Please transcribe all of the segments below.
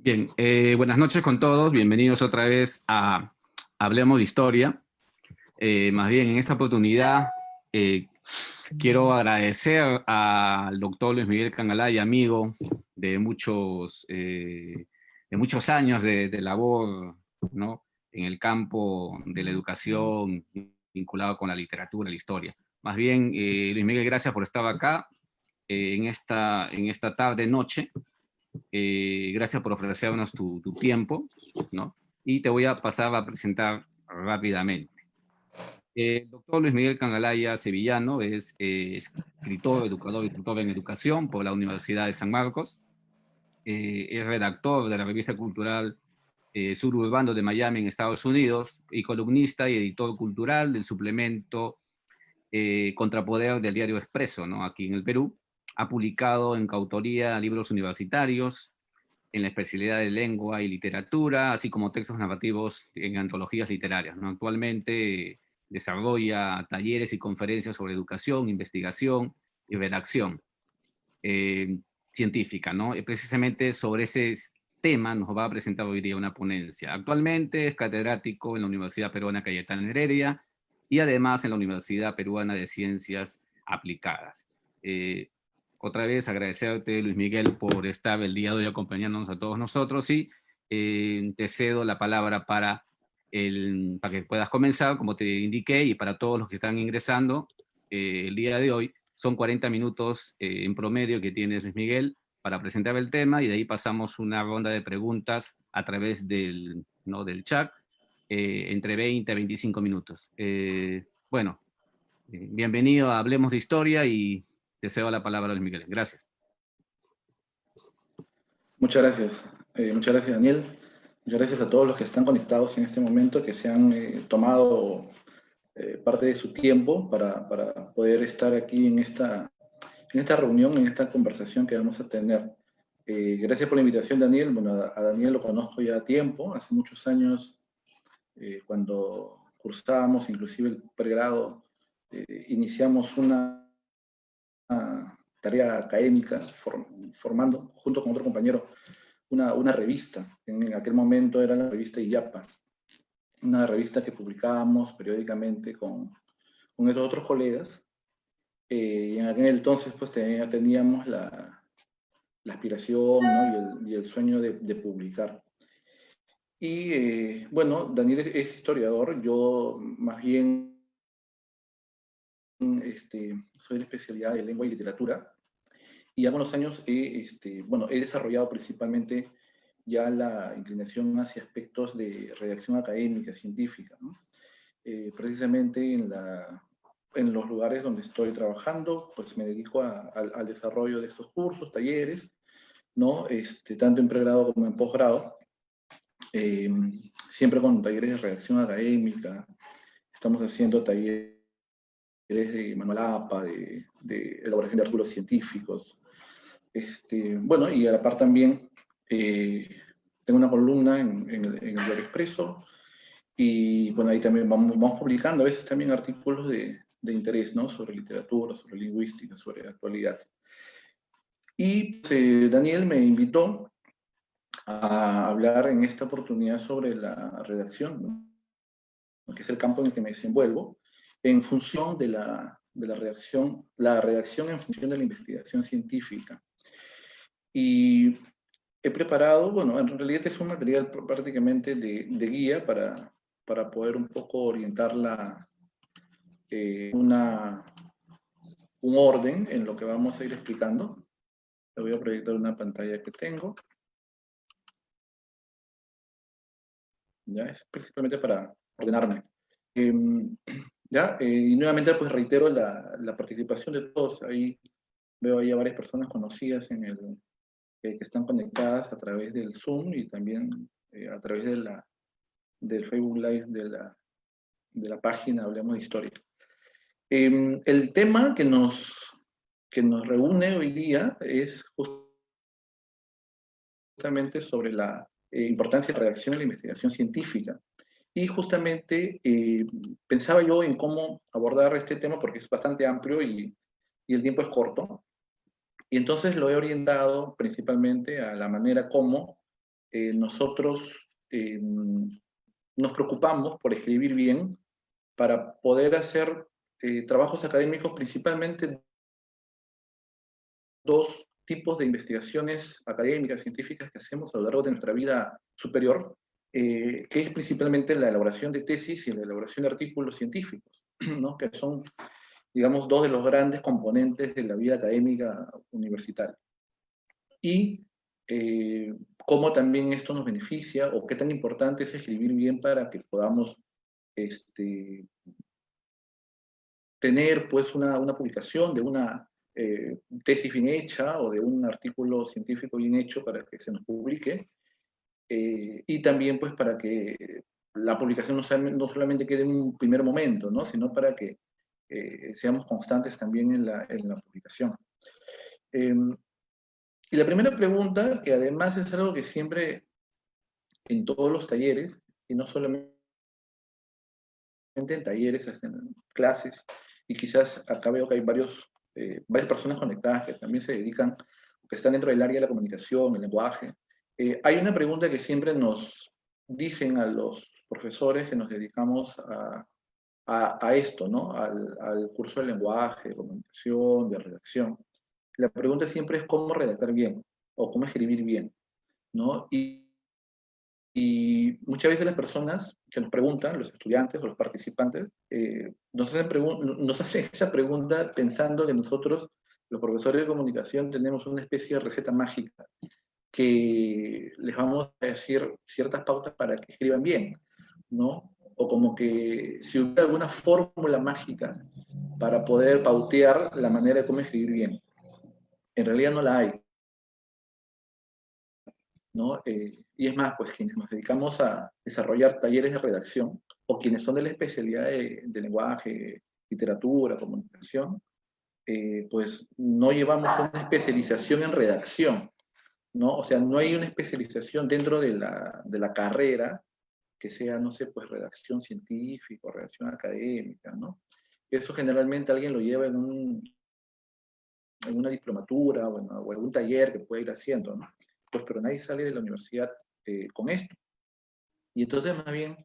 Bien, buenas noches con todos, bienvenidos otra vez a Hablemos de Historia. Más bien, en esta oportunidad quiero agradecer al doctor Luis Miguel Cangalaya, amigo de muchos años de labor, ¿no?, en el campo de la educación, vinculado con la literatura, la historia. Más bien, Luis Miguel, gracias por estar acá en esta tarde-noche. Gracias por ofrecernos tu tiempo, ¿no? Y te voy a pasar a presentar rápidamente. El doctor Luis Miguel Cangalaya Sevillano es escritor, educador y tutor en educación por la Universidad de San Marcos. Es redactor de la revista cultural Suburbano de Miami en Estados Unidos y columnista y editor cultural del suplemento Contrapoder del diario Expreso, ¿no?, aquí en el Perú. Ha publicado en coautoría libros universitarios en la especialidad de lengua y literatura, así como textos narrativos en antologías literarias, ¿no? Actualmente desarrolla talleres y conferencias sobre educación, investigación y redacción científica, ¿no? Y precisamente sobre ese tema nos va a presentar hoy día una ponencia. Actualmente es catedrático en la Universidad Peruana Cayetano Heredia y además en la Universidad Peruana de Ciencias Aplicadas. Eh, Otra vez agradecerte, Luis Miguel, por estar el día de hoy acompañándonos a todos nosotros y te cedo la palabra para que puedas comenzar, como te indiqué, y para todos los que están ingresando el día de hoy. Son 40 minutos en promedio que tiene Luis Miguel para presentar el tema y de ahí pasamos una ronda de preguntas a través ¿no?, del chat, entre 20 a 25 minutos. Bueno, bienvenido a Hablemos de Historia y te cedo la palabra a Luis Miguel. Gracias. Muchas gracias. Muchas gracias, Daniel. Muchas gracias a todos los que están conectados en este momento, que se han tomado parte de su tiempo para poder estar aquí en esta reunión, en esta conversación que vamos a tener. Gracias por la invitación, Daniel. Bueno, a Daniel lo conozco ya a tiempo, hace muchos años, cuando cursábamos inclusive el pregrado, iniciamos una tarea académica formando, junto con otro compañero, una revista. En aquel momento era la revista IYAPA, una revista que publicábamos periódicamente con estos otros colegas. Y en aquel entonces pues teníamos la aspiración, ¿no?, y el sueño de publicar. Y bueno, Daniel es historiador, yo más bien soy de especialidad de lengua y literatura, y ya con los años bueno, he desarrollado principalmente ya la inclinación hacia aspectos de redacción académica, científica, ¿no? Precisamente en los lugares donde estoy trabajando, pues me dedico al desarrollo de estos cursos, talleres, ¿no? Tanto en pregrado como en posgrado, siempre con talleres de redacción académica. Estamos haciendo talleres de manual APA, de elaboración de artículos científicos. Bueno, y a la par también tengo una columna en el Diario Expreso, y bueno, ahí también vamos publicando a veces también artículos de interés, ¿no?, sobre literatura, sobre lingüística, sobre actualidad. Y Daniel me invitó a hablar en esta oportunidad sobre la redacción, ¿no?, que es el campo en el que me desenvuelvo, en función de la redacción en función de la investigación científica. Y he preparado, bueno, en realidad es un material prácticamente de guía para poder un poco orientarla, un orden en lo que vamos a ir explicando. Le voy a proyectar una pantalla que tengo. Ya, es principalmente para ordenarme. Y nuevamente pues reitero la participación de todos. Ahí veo ahí a varias personas conocidas que están conectadas a través del Zoom y también a través del Facebook Live de la página Hablemos de Historia. El tema que nos reúne hoy día es justamente sobre la importancia de la redacción en la investigación científica. Y justamente pensaba yo en cómo abordar este tema porque es bastante amplio y el tiempo es corto. Y entonces lo he orientado principalmente a la manera como nosotros nos preocupamos por escribir bien para poder hacer trabajos académicos, principalmente dos tipos de investigaciones académicas, científicas que hacemos a lo largo de nuestra vida superior, que es principalmente la elaboración de tesis y la elaboración de artículos científicos, ¿no? Que son, digamos, dos de los grandes componentes de la vida académica universitaria. Y cómo también esto nos beneficia, o qué tan importante es escribir bien para que podamos tener pues una publicación de una tesis bien hecha o de un artículo científico bien hecho para que se nos publique, y también pues para que la publicación no solamente quede en un primer momento, ¿no? Sino para que seamos constantes también en la publicación. Y la primera pregunta, que además es algo que siempre en todos los talleres, y no solamente en talleres, hasta en clases, y quizás acá veo que hay varias personas conectadas que también se dedican, que están dentro del área de la comunicación, el lenguaje. Hay una pregunta que siempre nos dicen a los profesores que nos dedicamos a esto, ¿no? Al curso de lenguaje, de comunicación, de redacción. La pregunta siempre es cómo redactar bien, o cómo escribir bien, ¿no? Y muchas veces las personas que nos preguntan, los estudiantes o los participantes, nos hacen esa pregunta pensando que nosotros, los profesores de comunicación, tenemos una especie de receta mágica que les vamos a decir ciertas pautas para que escriban bien, ¿no? O como que si hubiera alguna fórmula mágica para poder pautear la manera de cómo escribir bien. En realidad no la hay, ¿no? Y es más, pues quienes nos dedicamos a desarrollar talleres de redacción, o quienes son de la especialidad de lenguaje, literatura, comunicación, pues no llevamos una especialización en redacción, ¿no? O sea, no hay una especialización dentro de la carrera que sea, no sé, pues redacción científica o redacción académica, ¿no? Eso generalmente alguien lo lleva en una diplomatura o en un taller que puede ir haciendo, ¿no? Pues pero nadie sale de la universidad con esto. Y entonces más bien,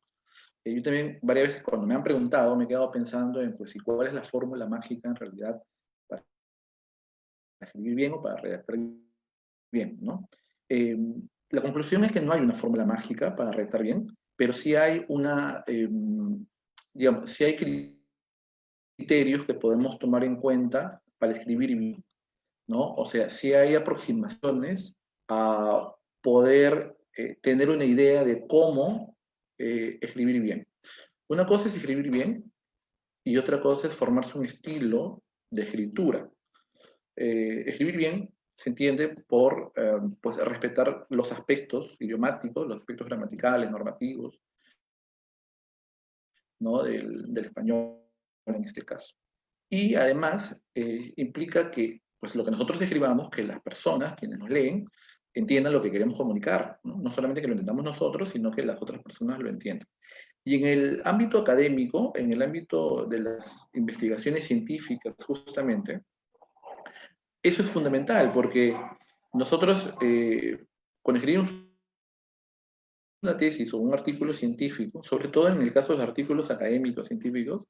yo también varias veces cuando me han preguntado me he quedado pensando en pues, cuál es la fórmula mágica en realidad para escribir bien o para redactar bien, ¿no? La conclusión es que no hay una fórmula mágica para redactar bien, pero sí hay digamos, sí hay criterios que podemos tomar en cuenta para escribir bien, ¿no? O sea, sí hay aproximaciones a poder tener una idea de cómo escribir bien. Una cosa es escribir bien y otra cosa es formarse un estilo de escritura. Escribir bien se entiende por pues, respetar los aspectos idiomáticos, los aspectos gramaticales, normativos, ¿no? del español en este caso. Y además implica que pues, lo que nosotros escribamos, que las personas, quienes nos leen, entiendan lo que queremos comunicar, ¿no? No solamente que lo entendamos nosotros, sino que las otras personas lo entiendan. Y en el ámbito académico, en el ámbito de las investigaciones científicas, justamente, eso es fundamental, porque nosotros, cuando escribimos una tesis o un artículo científico, sobre todo en el caso de los artículos académicos científicos,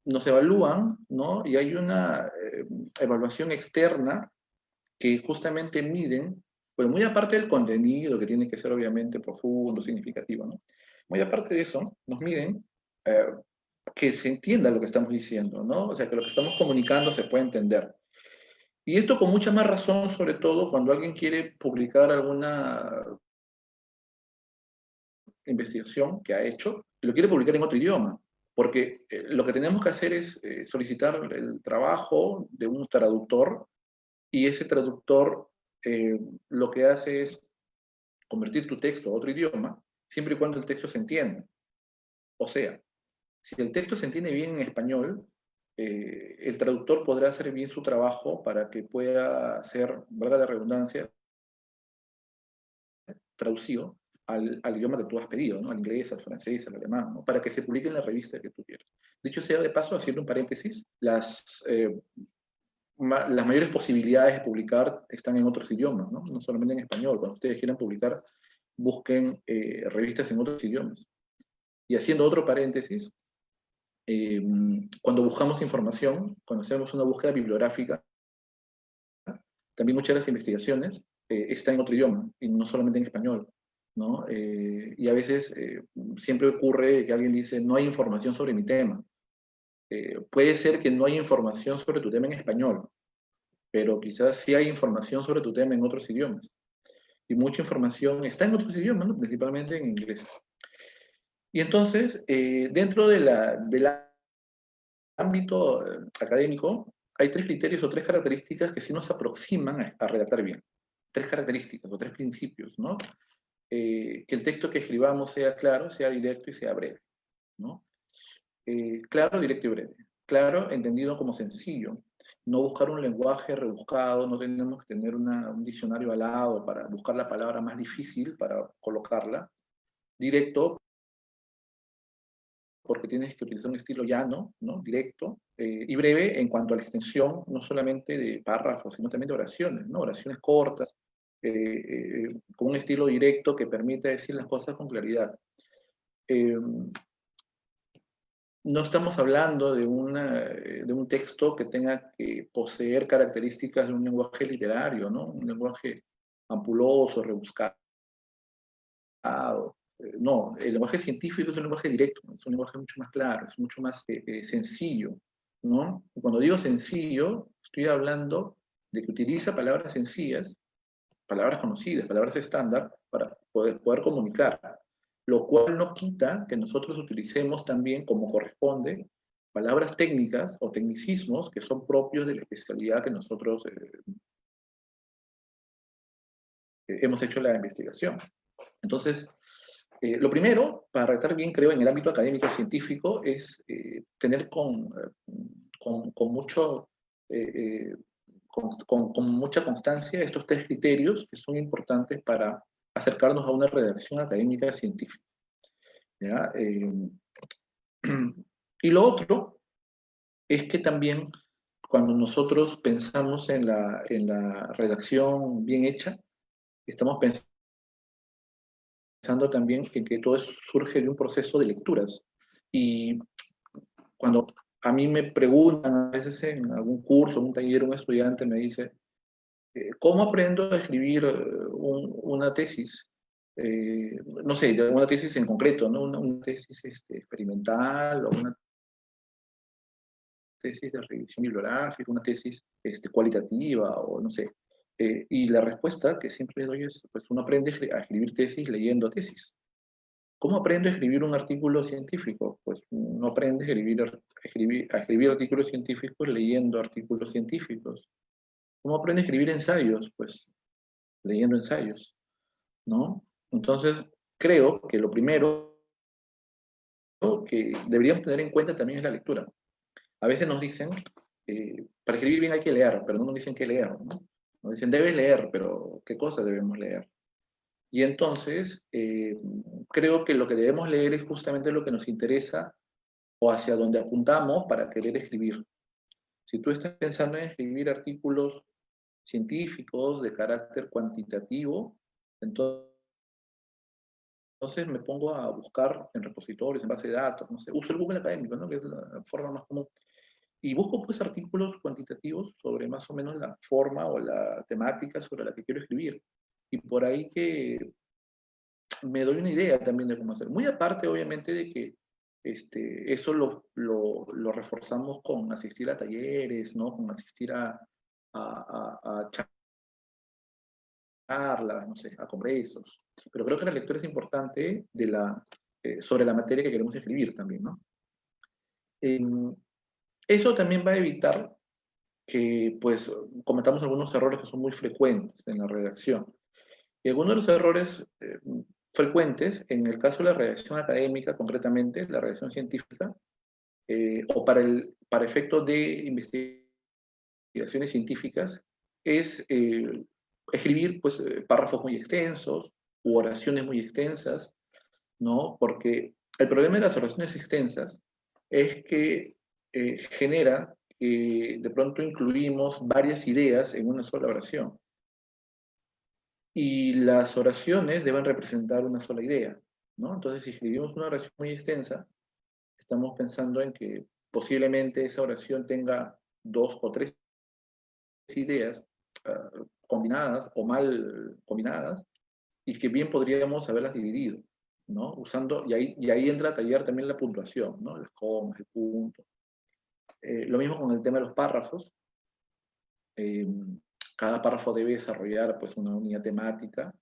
nos evalúan, ¿no? Y hay una evaluación externa que justamente miden, pues muy aparte del contenido, que tiene que ser obviamente profundo, significativo, ¿no? Muy aparte de eso, nos miden que se entienda lo que estamos diciendo, ¿no? O sea, que lo que estamos comunicando se puede entender. Y esto con mucha más razón, sobre todo cuando alguien quiere publicar alguna investigación que ha hecho y lo quiere publicar en otro idioma. Porque lo que tenemos que hacer es solicitar el trabajo de un traductor y ese traductor lo que hace es convertir tu texto a otro idioma siempre y cuando el texto se entienda. O sea, si el texto se entiende bien en español, el traductor podrá hacer bien su trabajo para que pueda ser, valga la redundancia, traducido al idioma que tú has pedido, ¿no? Al inglés, al francés, al alemán, ¿no? Para que se publique en la revista que tú quieras. Dicho sea de paso, haciendo un paréntesis, las mayores posibilidades de publicar están en otros idiomas, ¿no? No solamente en español. Cuando ustedes quieran publicar, busquen revistas en otros idiomas. Y haciendo otro paréntesis, cuando buscamos información, cuando hacemos una búsqueda bibliográfica, también muchas de las investigaciones están en otro idioma, y no solamente en español, ¿no? Y a veces siempre ocurre que alguien dice, no hay información sobre mi tema. Puede ser que no hay información sobre tu tema en español, pero quizás sí hay información sobre tu tema en otros idiomas. Y mucha información está en otros idiomas, ¿no? Principalmente en inglés. Y entonces, dentro del ámbito académico, hay 3 criterios o 3 características que sí nos aproximan a redactar bien. 3 características o 3 principios, ¿no? Que el texto que escribamos sea claro, sea directo y sea breve, ¿no? Claro, directo y breve. Claro, entendido como sencillo. No buscar un lenguaje rebuscado, no tenemos que tener un diccionario al lado para buscar la palabra más difícil para colocarla. Directo, porque tienes que utilizar un estilo llano, ¿no? Directo, y breve en cuanto a la extensión, no solamente de párrafos, sino también de oraciones, ¿no? Oraciones cortas, con un estilo directo que permite decir las cosas con claridad. No estamos hablando de un texto que tenga que poseer características de un lenguaje literario, ¿no? Un lenguaje ampuloso, rebuscado. No, el lenguaje científico es un lenguaje directo, es un lenguaje mucho más claro, es mucho más sencillo, ¿no? Y cuando digo sencillo, estoy hablando de que utiliza palabras sencillas, palabras conocidas, palabras estándar, para poder comunicar, lo cual no quita que nosotros utilicemos también, como corresponde, palabras técnicas o tecnicismos que son propios de la especialidad que nosotros hemos hecho la investigación. Entonces, lo primero, para redactar bien, creo, en el ámbito académico científico, es tener con mucha constancia estos 3 criterios que son importantes para acercarnos a una redacción académica científica. ¿Ya? Y lo otro es que también cuando nosotros pensamos en la redacción bien hecha, estamos pensando también en que todo eso surge de un proceso de lecturas. Y cuando a mí me preguntan, a veces en algún curso, en un taller, un estudiante me dice, ¿cómo aprendo a escribir una tesis? No sé, una tesis en concreto, ¿no? Una tesis experimental o una tesis de revisión bibliográfica, una tesis cualitativa o no sé. Y la respuesta que siempre doy es, pues uno aprende a escribir tesis leyendo tesis. ¿Cómo aprendo a escribir un artículo científico? Pues no aprende a escribir artículos científicos leyendo artículos científicos. ¿Cómo aprende a escribir ensayos? Pues leyendo ensayos, ¿no? Entonces, creo que lo primero que deberíamos tener en cuenta también es la lectura. A veces nos dicen, para escribir bien hay que leer, pero no nos dicen qué leer, ¿no? Nos dicen, debes leer, pero ¿qué cosas debemos leer? Y entonces, creo que lo que debemos leer es justamente lo que nos interesa o hacia donde apuntamos para querer escribir. Si tú estás pensando en escribir artículos científicos de carácter cuantitativo, entonces me pongo a buscar en repositorios, en base de datos, no sé, uso el Google académico, ¿no? Que es la forma más común. Y busco pues artículos cuantitativos sobre más o menos la forma o la temática sobre la que quiero escribir. Y por ahí que me doy una idea también de cómo hacer. Muy aparte, obviamente, de que eso lo reforzamos con asistir a talleres, ¿no? Con asistir a charlas, no sé, a congresos. Pero creo que la lectura es importante sobre la materia que queremos escribir también, ¿no? Eso también va a evitar que, pues, cometamos algunos errores que son muy frecuentes en la redacción. Y algunos de los errores frecuentes, en el caso de la redacción académica, concretamente, la redacción científica, o para efectos de investigaciones científicas, es escribir pues, párrafos muy extensos u oraciones muy extensas, ¿no? Porque el problema de las oraciones extensas es que genera de pronto incluimos varias ideas en una sola oración. Y las oraciones deben representar una sola idea, ¿no? Entonces, si escribimos una oración muy extensa, estamos pensando en que posiblemente esa oración tenga 2 o 3 ideas combinadas o mal combinadas, y que bien podríamos haberlas dividido, ¿no? Usando, y ahí entra a tallar también la puntuación, ¿no? Las comas, el punto. Lo mismo con el tema de los párrafos. Cada párrafo debe desarrollar pues, una unidad temática.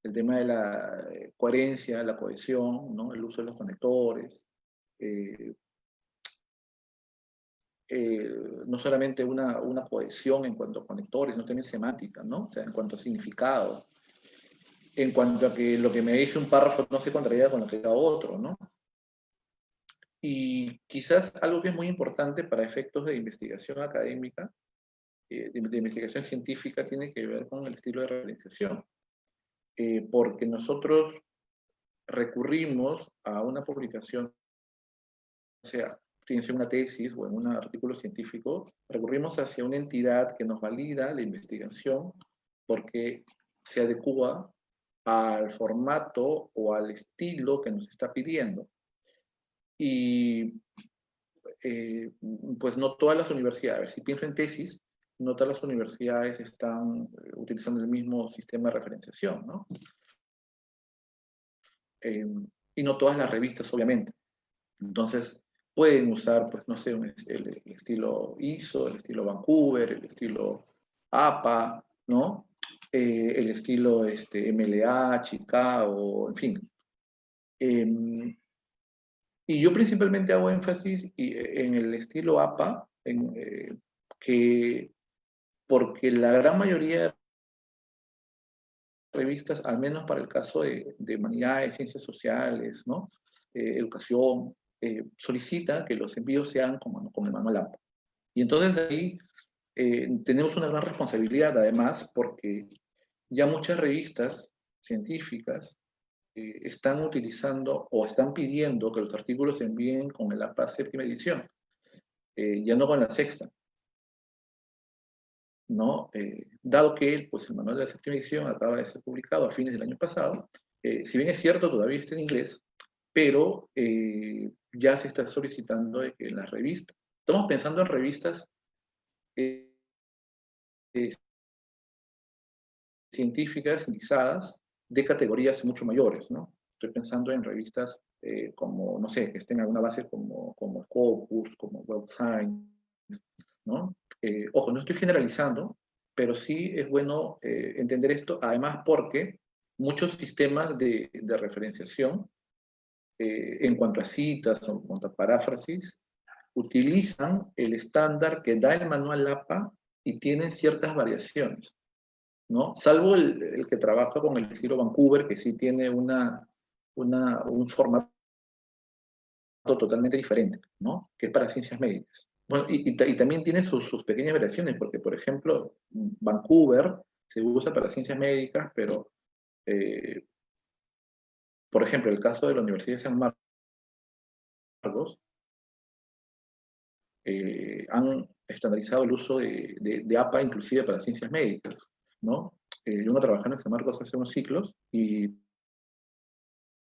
El tema de la coherencia, la cohesión, ¿no? El uso de los conectores. No solamente una cohesión en cuanto a conectores, no también semántica, ¿no? O sea, en cuanto a significado. En cuanto a que lo que me dice un párrafo no se contradiga con lo que diga otro, ¿no? Y quizás algo que es muy importante para efectos de investigación académica, de investigación científica, tiene que ver con el estilo de referenciación. Porque nosotros recurrimos a una publicación, o sea, fíjense, una tesis o en un artículo científico, recurrimos hacia una entidad que nos valida la investigación porque se adecua al formato o al estilo que nos está pidiendo. Y pues no todas las universidades, si pienso en tesis, no todas las universidades están utilizando el mismo sistema de referenciación, ¿no? Y no todas las revistas, obviamente. Entonces, pueden usar, pues, no sé, el estilo ISO, el estilo Vancouver, el estilo APA, ¿no? El estilo MLA, Chicago, en fin. Y yo principalmente hago énfasis en el estilo APA, porque la gran mayoría de revistas, al menos para el caso de humanidades, ciencias sociales, ¿no? Educación, solicita que los envíos sean con el manual APA. Y entonces ahí tenemos una gran responsabilidad, además, porque ya muchas revistas científicas están utilizando o están pidiendo que los artículos se envíen con el APA séptima edición, ya no con la sexta, ¿no? Dado que pues, el manual de la séptima edición acaba de ser publicado a fines del año pasado, si bien es cierto, todavía está en inglés, pero ya se está solicitando de que en las revistas, estamos pensando en revistas eh, científicas, indizadas, de categorías mucho mayores, ¿no? Estoy pensando en revistas como, no sé, que estén en alguna base como Scopus, como Web Science, ¿no? Ojo, no estoy generalizando, pero sí es bueno entender esto, además porque muchos sistemas de referenciación, en cuanto a citas o en cuanto a paráfrasis, utilizan el estándar que da el manual APA y tienen ciertas variaciones, ¿no? Salvo el que trabaja con el estilo Vancouver, que sí tiene un formato totalmente diferente, ¿no? Que es para ciencias médicas. Bueno, y también tiene sus pequeñas variaciones, porque, por ejemplo, Vancouver se usa para ciencias médicas, pero, por ejemplo, el caso de la Universidad de San Marcos, han estandarizado el uso de APA inclusive para ciencias médicas, ¿no? Yo vengo trabajando en San Marcos hace unos ciclos y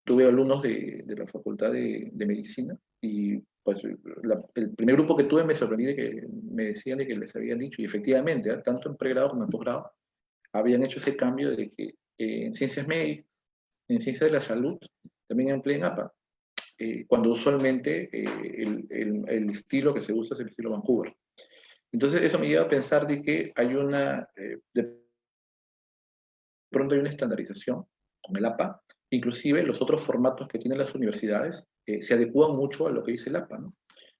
tuve alumnos de la Facultad de Medicina y pues el primer grupo que tuve me sorprendí de que me decían de que les habían dicho, y efectivamente, tanto en pregrado como en posgrado, habían hecho ese cambio de que en ciencias médicas, en ciencias de la salud, también emplean APA, cuando usualmente el estilo que se usa es el estilo Vancouver. Entonces eso me lleva a pensar de que hay de pronto hay una estandarización con el APA, inclusive los otros formatos que tienen las universidades se adecúan mucho a lo que dice el APA, ¿no?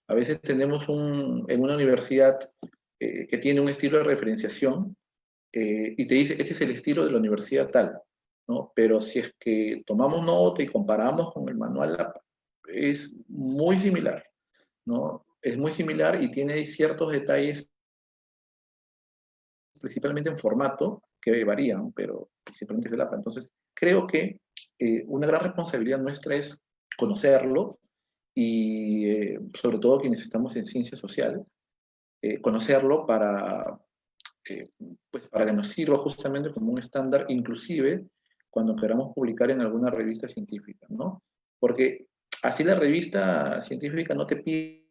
A veces tenemos en una universidad que tiene un estilo de referenciación y te dice, este es el estilo de la universidad tal, ¿no? Pero si es que tomamos nota y comparamos con el manual APA, es muy similar, ¿no? Es muy similar y tiene ciertos detalles, principalmente en formato, que varían, pero principalmente es el APA. Entonces, creo que una gran responsabilidad nuestra es conocerlo y sobre todo quienes estamos en ciencias sociales, conocerlo pues para que nos sirva justamente como un estándar, inclusive cuando queramos publicar en alguna revista científica, ¿no? Porque así la revista científica no te pide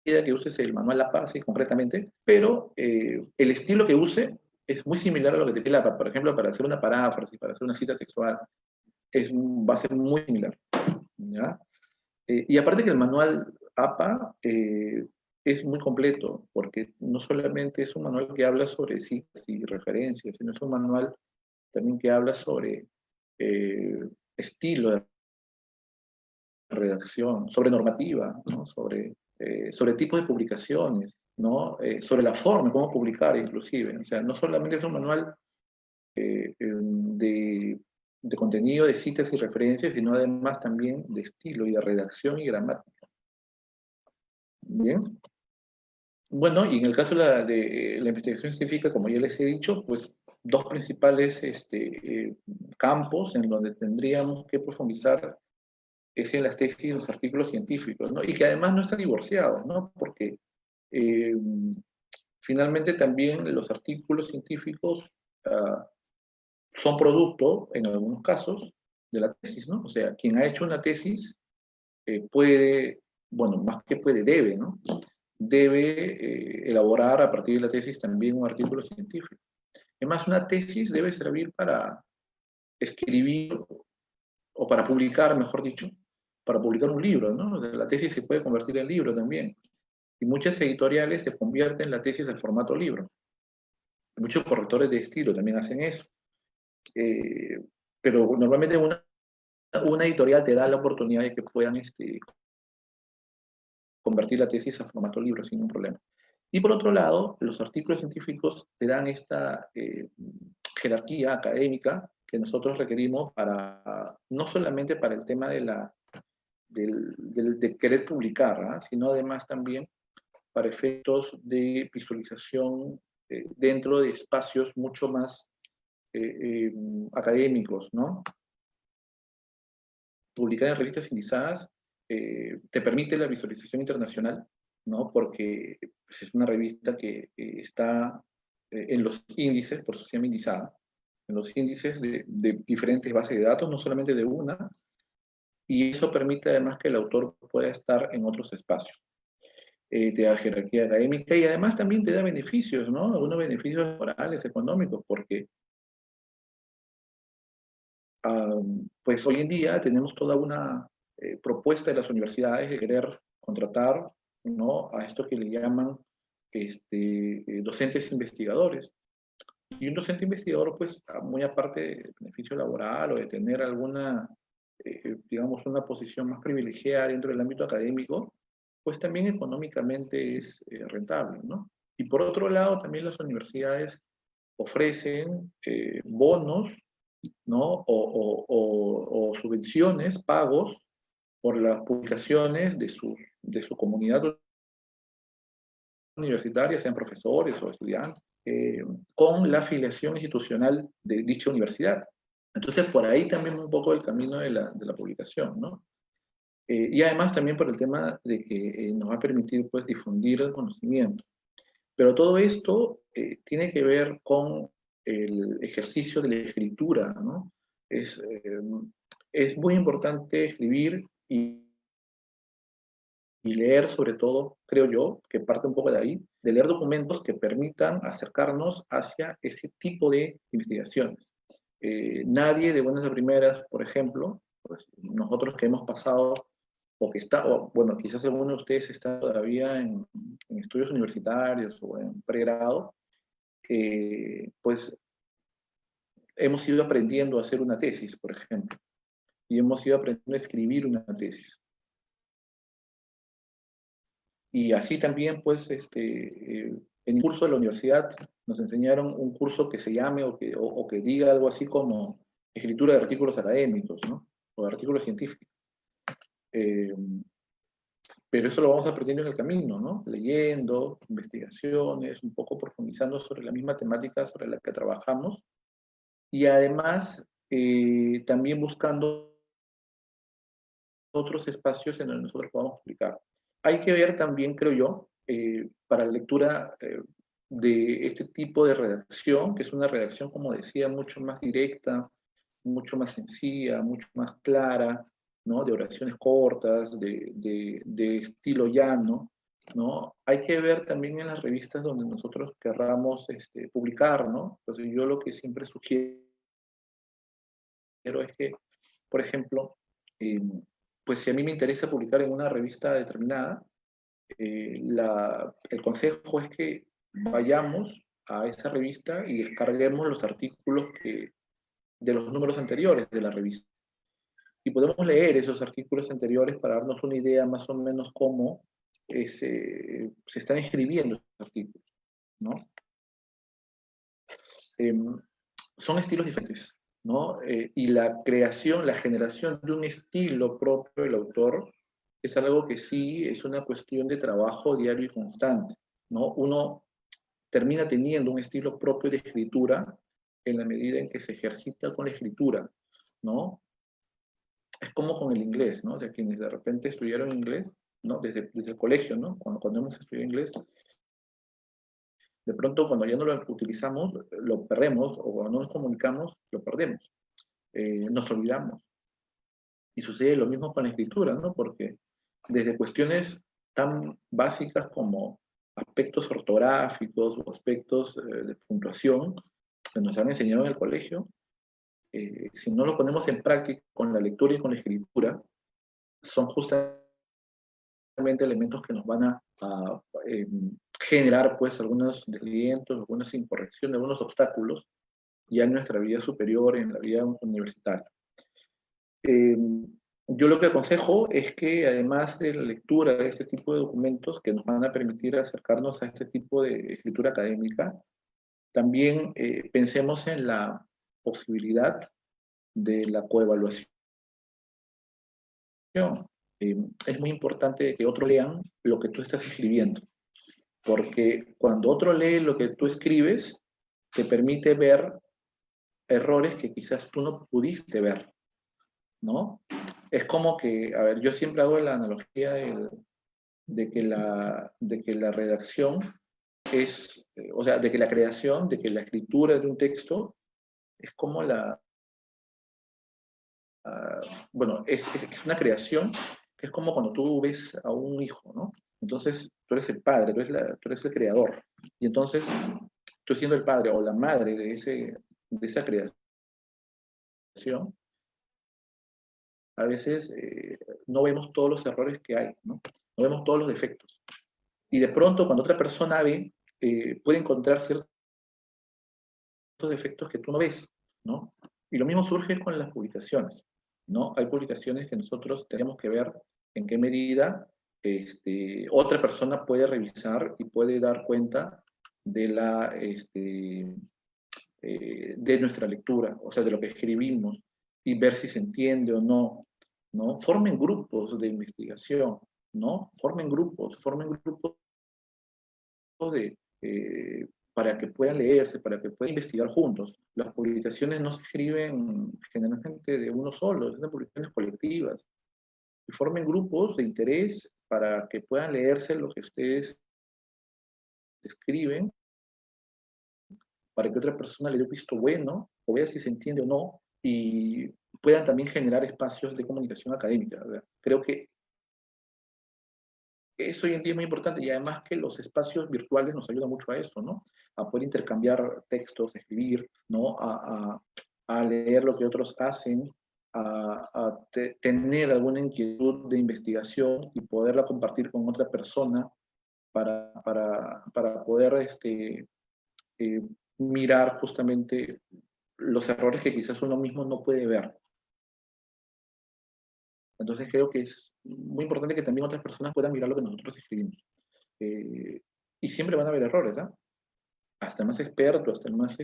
que uses el manual APA, así concretamente, pero el estilo que use es muy similar a lo que te pide la APA. Por ejemplo, para hacer una paráfrasis, para hacer una cita textual, va a ser muy similar, ¿ya? Y aparte que el manual APA es muy completo, porque no solamente es un manual que habla sobre citas y referencias, sino es un manual también que habla sobre estilo de redacción, sobre normativa, ¿no? Sobre tipos de publicaciones, ¿no? Sobre la forma, cómo publicar inclusive. O sea, no solamente es un manual de contenido, de citas y referencias, sino además también de estilo y de redacción y gramática. Bien. Bueno, y en el caso de la investigación científica, como ya les he dicho, pues dos principales campos en donde tendríamos que profundizar es en las tesis y los artículos científicos, ¿no? Y que además no están divorciados, ¿no? Porque eh, finalmente también los artículos científicos son producto, en algunos casos, de la tesis, ¿no? O sea, quien ha hecho una tesis puede, bueno, más que puede, debe, ¿no? Debe elaborar a partir de la tesis también un artículo científico. Además, una tesis debe servir para escribir o para publicar, mejor dicho, para publicar un libro, ¿no? La tesis se puede convertir en libro también. Y muchas editoriales te convierten la tesis en formato libro. Muchos correctores de estilo también hacen eso. Pero normalmente una editorial te da la oportunidad de que puedan convertir la tesis a formato libro sin ningún problema. Y por otro lado, los artículos científicos te dan esta jerarquía académica que nosotros requerimos para, no solamente para el tema de querer publicar, sino además también para efectos de visualización dentro de espacios mucho más académicos, ¿no? Publicar en revistas indizadas te permite la visualización internacional, ¿no? Porque pues, es una revista que está en los índices, por eso se llama indizada, en los índices de diferentes bases de datos, no solamente de una, y eso permite además que el autor pueda estar en otros espacios. Te da jerarquía académica y además también te da beneficios, ¿no? Algunos beneficios morales, económicos, porque pues hoy en día tenemos toda una propuesta de las universidades de querer contratar, ¿no? A esto que le llaman docentes investigadores. Y un docente investigador, pues, muy aparte del beneficio laboral o de tener alguna, digamos, una posición más privilegiada dentro del ámbito académico, pues también económicamente es rentable, ¿no? Y por otro lado, también las universidades ofrecen bonos, ¿no? O subvenciones, pagos por las publicaciones de su comunidad universitaria, sean profesores o estudiantes, con la afiliación institucional de dicha universidad. Entonces, por ahí también un poco el camino de la publicación, ¿no? Y además también por el tema de que nos va a permitir, pues, difundir el conocimiento. Pero todo esto tiene que ver con el ejercicio de la escritura, ¿no? Es muy importante escribir y leer, sobre todo, creo yo, que parte un poco de ahí, de leer documentos que permitan acercarnos hacia ese tipo de investigaciones. Nadie de buenas a primeras, por ejemplo, pues nosotros que hemos pasado o que está, o, bueno, quizás alguno de ustedes está todavía en estudios universitarios o en pregrado, pues hemos ido aprendiendo a hacer una tesis, por ejemplo, y hemos ido aprendiendo a escribir una tesis. Y así también, pues, en el curso de la universidad nos enseñaron un curso que se llame o que diga algo así como escritura de artículos académicos, ¿no? O de artículos científicos. Pero eso lo vamos aprendiendo en el camino, ¿no? Leyendo, investigaciones, un poco profundizando sobre la misma temática sobre la que trabajamos y además también buscando otros espacios en donde nosotros podamos publicar. Hay que ver también, creo yo, para la lectura de este tipo de redacción, que es una redacción, como decía, mucho más directa, mucho más sencilla, mucho más clara, ¿no? De oraciones cortas, de estilo llano, ¿no? Hay que ver también en las revistas donde nosotros querramos publicar, ¿no? Entonces yo lo que siempre sugiero es que, por ejemplo, pues si a mí me interesa publicar en una revista determinada, el consejo es que vayamos a esa revista y descarguemos los artículos de los números anteriores de la revista. Y podemos leer esos artículos anteriores para darnos una idea más o menos cómo se están escribiendo esos artículos, ¿no? Son estilos diferentes, ¿no? Y la creación, la generación de un estilo propio del autor es algo que sí es una cuestión de trabajo diario y constante, ¿no? Uno termina teniendo un estilo propio de escritura en la medida en que se ejercita con la escritura, ¿no? Es como con el inglés, ¿no? O sea, quienes de repente estudiaron inglés, ¿no? Desde el colegio, ¿no? Cuando hemos estudiado inglés, de pronto cuando ya no lo utilizamos, lo perdemos, o cuando no nos comunicamos, lo perdemos, nos olvidamos. Y sucede lo mismo con la escritura, ¿no? Porque desde cuestiones tan básicas como aspectos ortográficos o aspectos de puntuación que nos han enseñado en el colegio, si no lo ponemos en práctica con la lectura y con la escritura, son justamente elementos que nos van a generar pues algunos deslientos, algunas incorrecciones, algunos obstáculos ya en nuestra vida superior, en la vida universitaria. Yo lo que aconsejo es que además de la lectura de este tipo de documentos que nos van a permitir acercarnos a este tipo de escritura académica, también pensemos en la posibilidad de la coevaluación. Es muy importante que otros lean lo que tú estás escribiendo, porque cuando otro lee lo que tú escribes, te permite ver errores que quizás tú no pudiste ver, ¿no? Es como que, a ver, yo siempre hago la analogía de que la redacción es, o sea, de que la creación, de que la escritura de un texto es como bueno, es una creación que es como cuando tú ves a un hijo, ¿no? Entonces, tú eres el padre, tú eres el creador. Y entonces, tú siendo el padre o la madre de esa creación, a veces no vemos todos los errores que hay, ¿no? No vemos todos los defectos. Y de pronto, cuando otra persona ve, puede encontrar ciertos defectos que tú no ves, ¿no? Y lo mismo surge con las publicaciones, ¿no? Hay publicaciones que nosotros tenemos que ver en qué medida otra persona puede revisar y puede dar cuenta de de nuestra lectura, o sea, de lo que escribimos, y ver si se entiende o no, ¿no? Formen grupos de investigación, ¿no? Formen grupos para que puedan leerse, para que puedan investigar juntos. Las publicaciones no se escriben generalmente de uno solo, son publicaciones colectivas. Y formen grupos de interés para que puedan leerse lo que ustedes escriben, para que otra persona le dé un visto bueno, o vea si se entiende o no, y puedan también generar espacios de comunicación académica, ¿verdad? Creo que eso hoy en día es muy importante, y además que los espacios virtuales nos ayudan mucho a eso, ¿no? A poder intercambiar textos, escribir, ¿no? A leer lo que otros hacen, tener alguna inquietud de investigación y poderla compartir con otra persona para poder mirar justamente los errores que quizás uno mismo no puede ver. Entonces creo que es muy importante que también otras personas puedan mirar lo que nosotros escribimos. Y siempre van a haber errores, ¿ah? Hasta el más experto, hasta el más,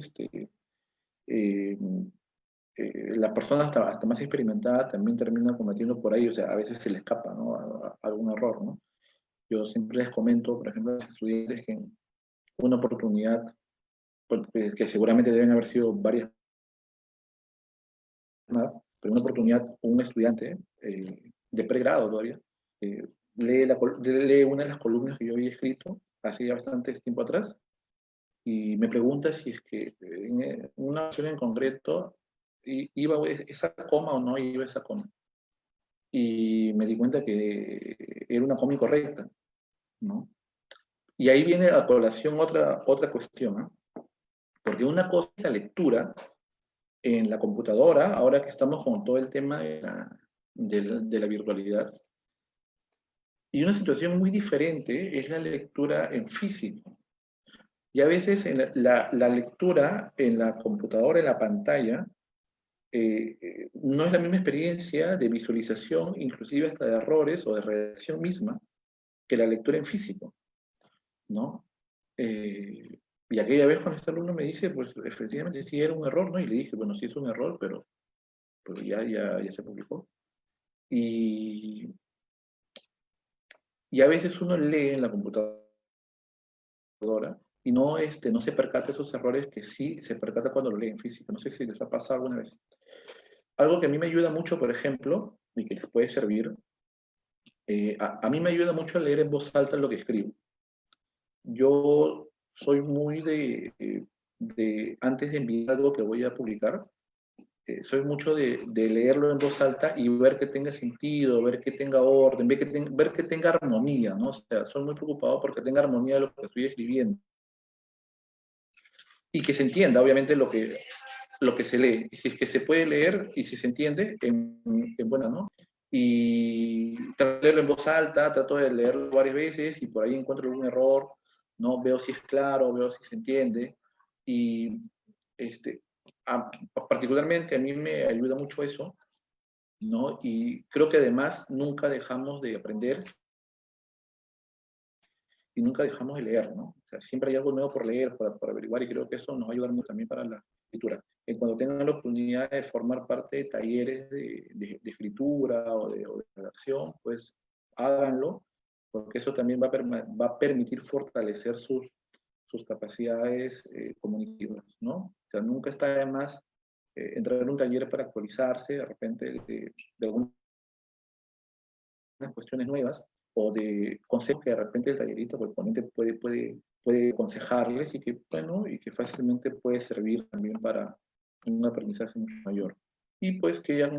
la persona hasta más experimentada también termina cometiendo por ahí, o sea, a veces se le escapa, ¿no? A algún error, ¿no? Yo siempre les comento, por ejemplo, a los estudiantes que en una oportunidad, pues, que seguramente deben haber sido varias más, pero en una oportunidad un estudiante de pregrado todavía, lee una de las columnas que yo había escrito hace ya bastante tiempo atrás, y me pregunta si es que en una ocasión en concreto iba esa coma o no iba esa coma. Y me di cuenta que era una coma incorrecta, ¿no? Y ahí viene a colación otra cuestión, ¿no? Porque una cosa es la lectura en la computadora, ahora que estamos con todo el tema de la virtualidad, y una situación muy diferente es la lectura en físico. Y a veces en la lectura en la computadora, en la pantalla, no es la misma experiencia de visualización, inclusive hasta de errores o de redacción misma, que la lectura en físico, ¿no? Y aquella vez cuando este alumno me dice, pues efectivamente sí era un error, ¿no? Y le dije, bueno, sí es un error, pero ya se publicó. Y, y a veces uno lee en la computadora y no se percata esos errores que sí se percata cuando lo lee en físico. No sé si les ha pasado alguna vez. Algo que a mí me ayuda mucho, por ejemplo, y que les puede servir, a mí me ayuda mucho a leer en voz alta lo que escribo. Yo soy muy antes de enviar algo que voy a publicar, soy mucho de leerlo en voz alta y ver que tenga sentido, ver que tenga orden, ver que tenga armonía, ¿no? O sea, soy muy preocupado porque tenga armonía lo que estoy escribiendo. Y que se entienda, obviamente, lo que se lee. Y si es que se puede leer y si se entiende, en buena, ¿no? Y trato de leerlo en voz alta, trato de leerlo varias veces y por ahí encuentro algún error, ¿no? Veo si es claro, veo si se entiende. Y particularmente a mí me ayuda mucho eso, ¿no? Y creo que además nunca dejamos de aprender y nunca dejamos de leer, ¿no? O sea, siempre hay algo nuevo por leer, por averiguar, y creo que eso nos va a ayudar mucho también para la escritura. Cuando tengan la oportunidad de formar parte de talleres de escritura o de redacción, pues háganlo, porque eso también va a permitir fortalecer sus capacidades comunicativas, ¿no? O sea, nunca está de más entrar en un taller para actualizarse de repente de algunas cuestiones nuevas o de consejos que de repente el tallerista o el ponente puede aconsejarles y que, bueno, y que fácilmente puede servir también para un aprendizaje mucho mayor. Y pues que ya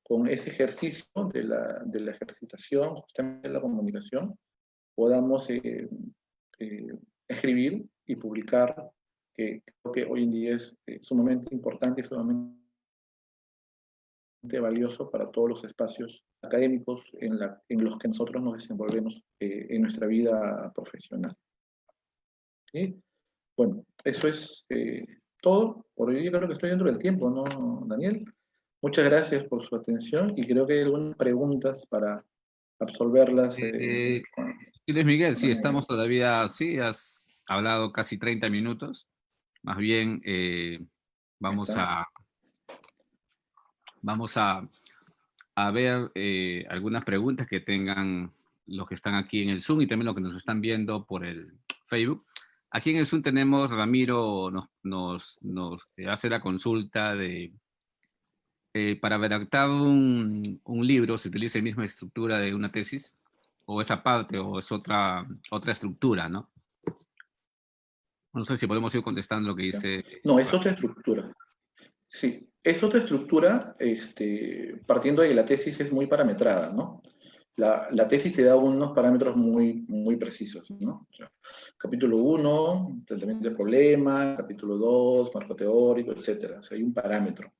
con ese ejercicio de la ejercitación, justamente de la comunicación, podamos escribir y publicar, que creo que hoy en día es sumamente importante y sumamente valioso para todos los espacios académicos en los que nosotros nos desenvolvemos en nuestra vida profesional. ¿Sí? Bueno, eso es todo. Por hoy creo que estoy dentro del tiempo, ¿no, Daniel? Muchas gracias por su atención y creo que hay algunas preguntas para absolverlas. Sí, Luis Miguel, sí, estamos todavía, sí, has hablado casi 30 minutos. Más bien, vamos a, vamos a ver algunas preguntas que tengan los que están aquí en el Zoom y también los que nos están viendo por el Facebook. Aquí en el Zoom tenemos, Ramiro nos hace la consulta de, para redactar un libro, ¿se utiliza la misma estructura de una tesis? ¿O esa parte, o es otra estructura, ¿no? No sé si podemos ir contestando lo que dice. No, es otra estructura. Sí, es otra estructura, partiendo de que la tesis es muy parametrada, ¿no? La tesis te da unos parámetros muy precisos, ¿no? O sea, capítulo 1, tratamiento del problema, capítulo 2, marco teórico, etcétera. O sea, hay un parámetro.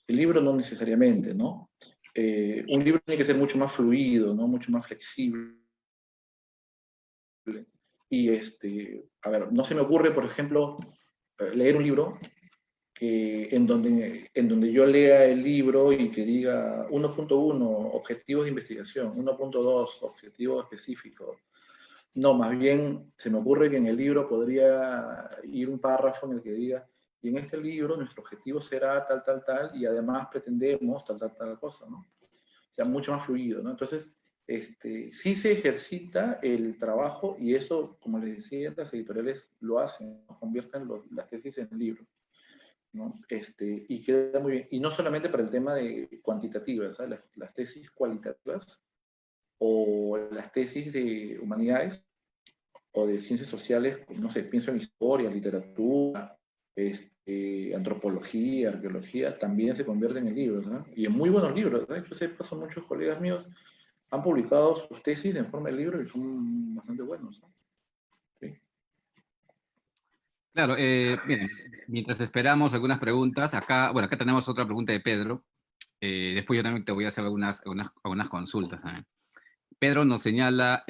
El libro no necesariamente, ¿no? Un libro tiene que ser mucho más fluido, ¿no? Mucho más flexible. Y, a ver, no se me ocurre, por ejemplo, leer un libro en donde yo lea el libro y que diga 1.1, objetivos de investigación, 1.2, objetivos específicos. No, más bien se me ocurre que en el libro podría ir un párrafo en el que diga, y en este libro nuestro objetivo será tal, y además pretendemos tal cosa, ¿no? O sea, mucho más fluido, ¿no? Entonces, sí se ejercita el trabajo y eso, como les decía, las editoriales lo hacen, ¿no? Convierten las tesis en libros, ¿no? Y queda muy bien. Y no solamente para el tema de cuantitativas, ¿sabes? Las tesis cualitativas o las tesis de humanidades o de ciencias sociales, no sé, pienso en historia, literatura, antropología, arqueología, también se convierten en libros, ¿no? Y en muy buenos libros, ¿no? Yo sé, paso, muchos colegas míos han publicado sus tesis en forma de libro y son bastante buenos, ¿no? Sí. Claro, miren, mientras esperamos algunas preguntas, acá, bueno, acá tenemos otra pregunta de Pedro. Después yo también te voy a hacer algunas consultas también. Pedro nos señala,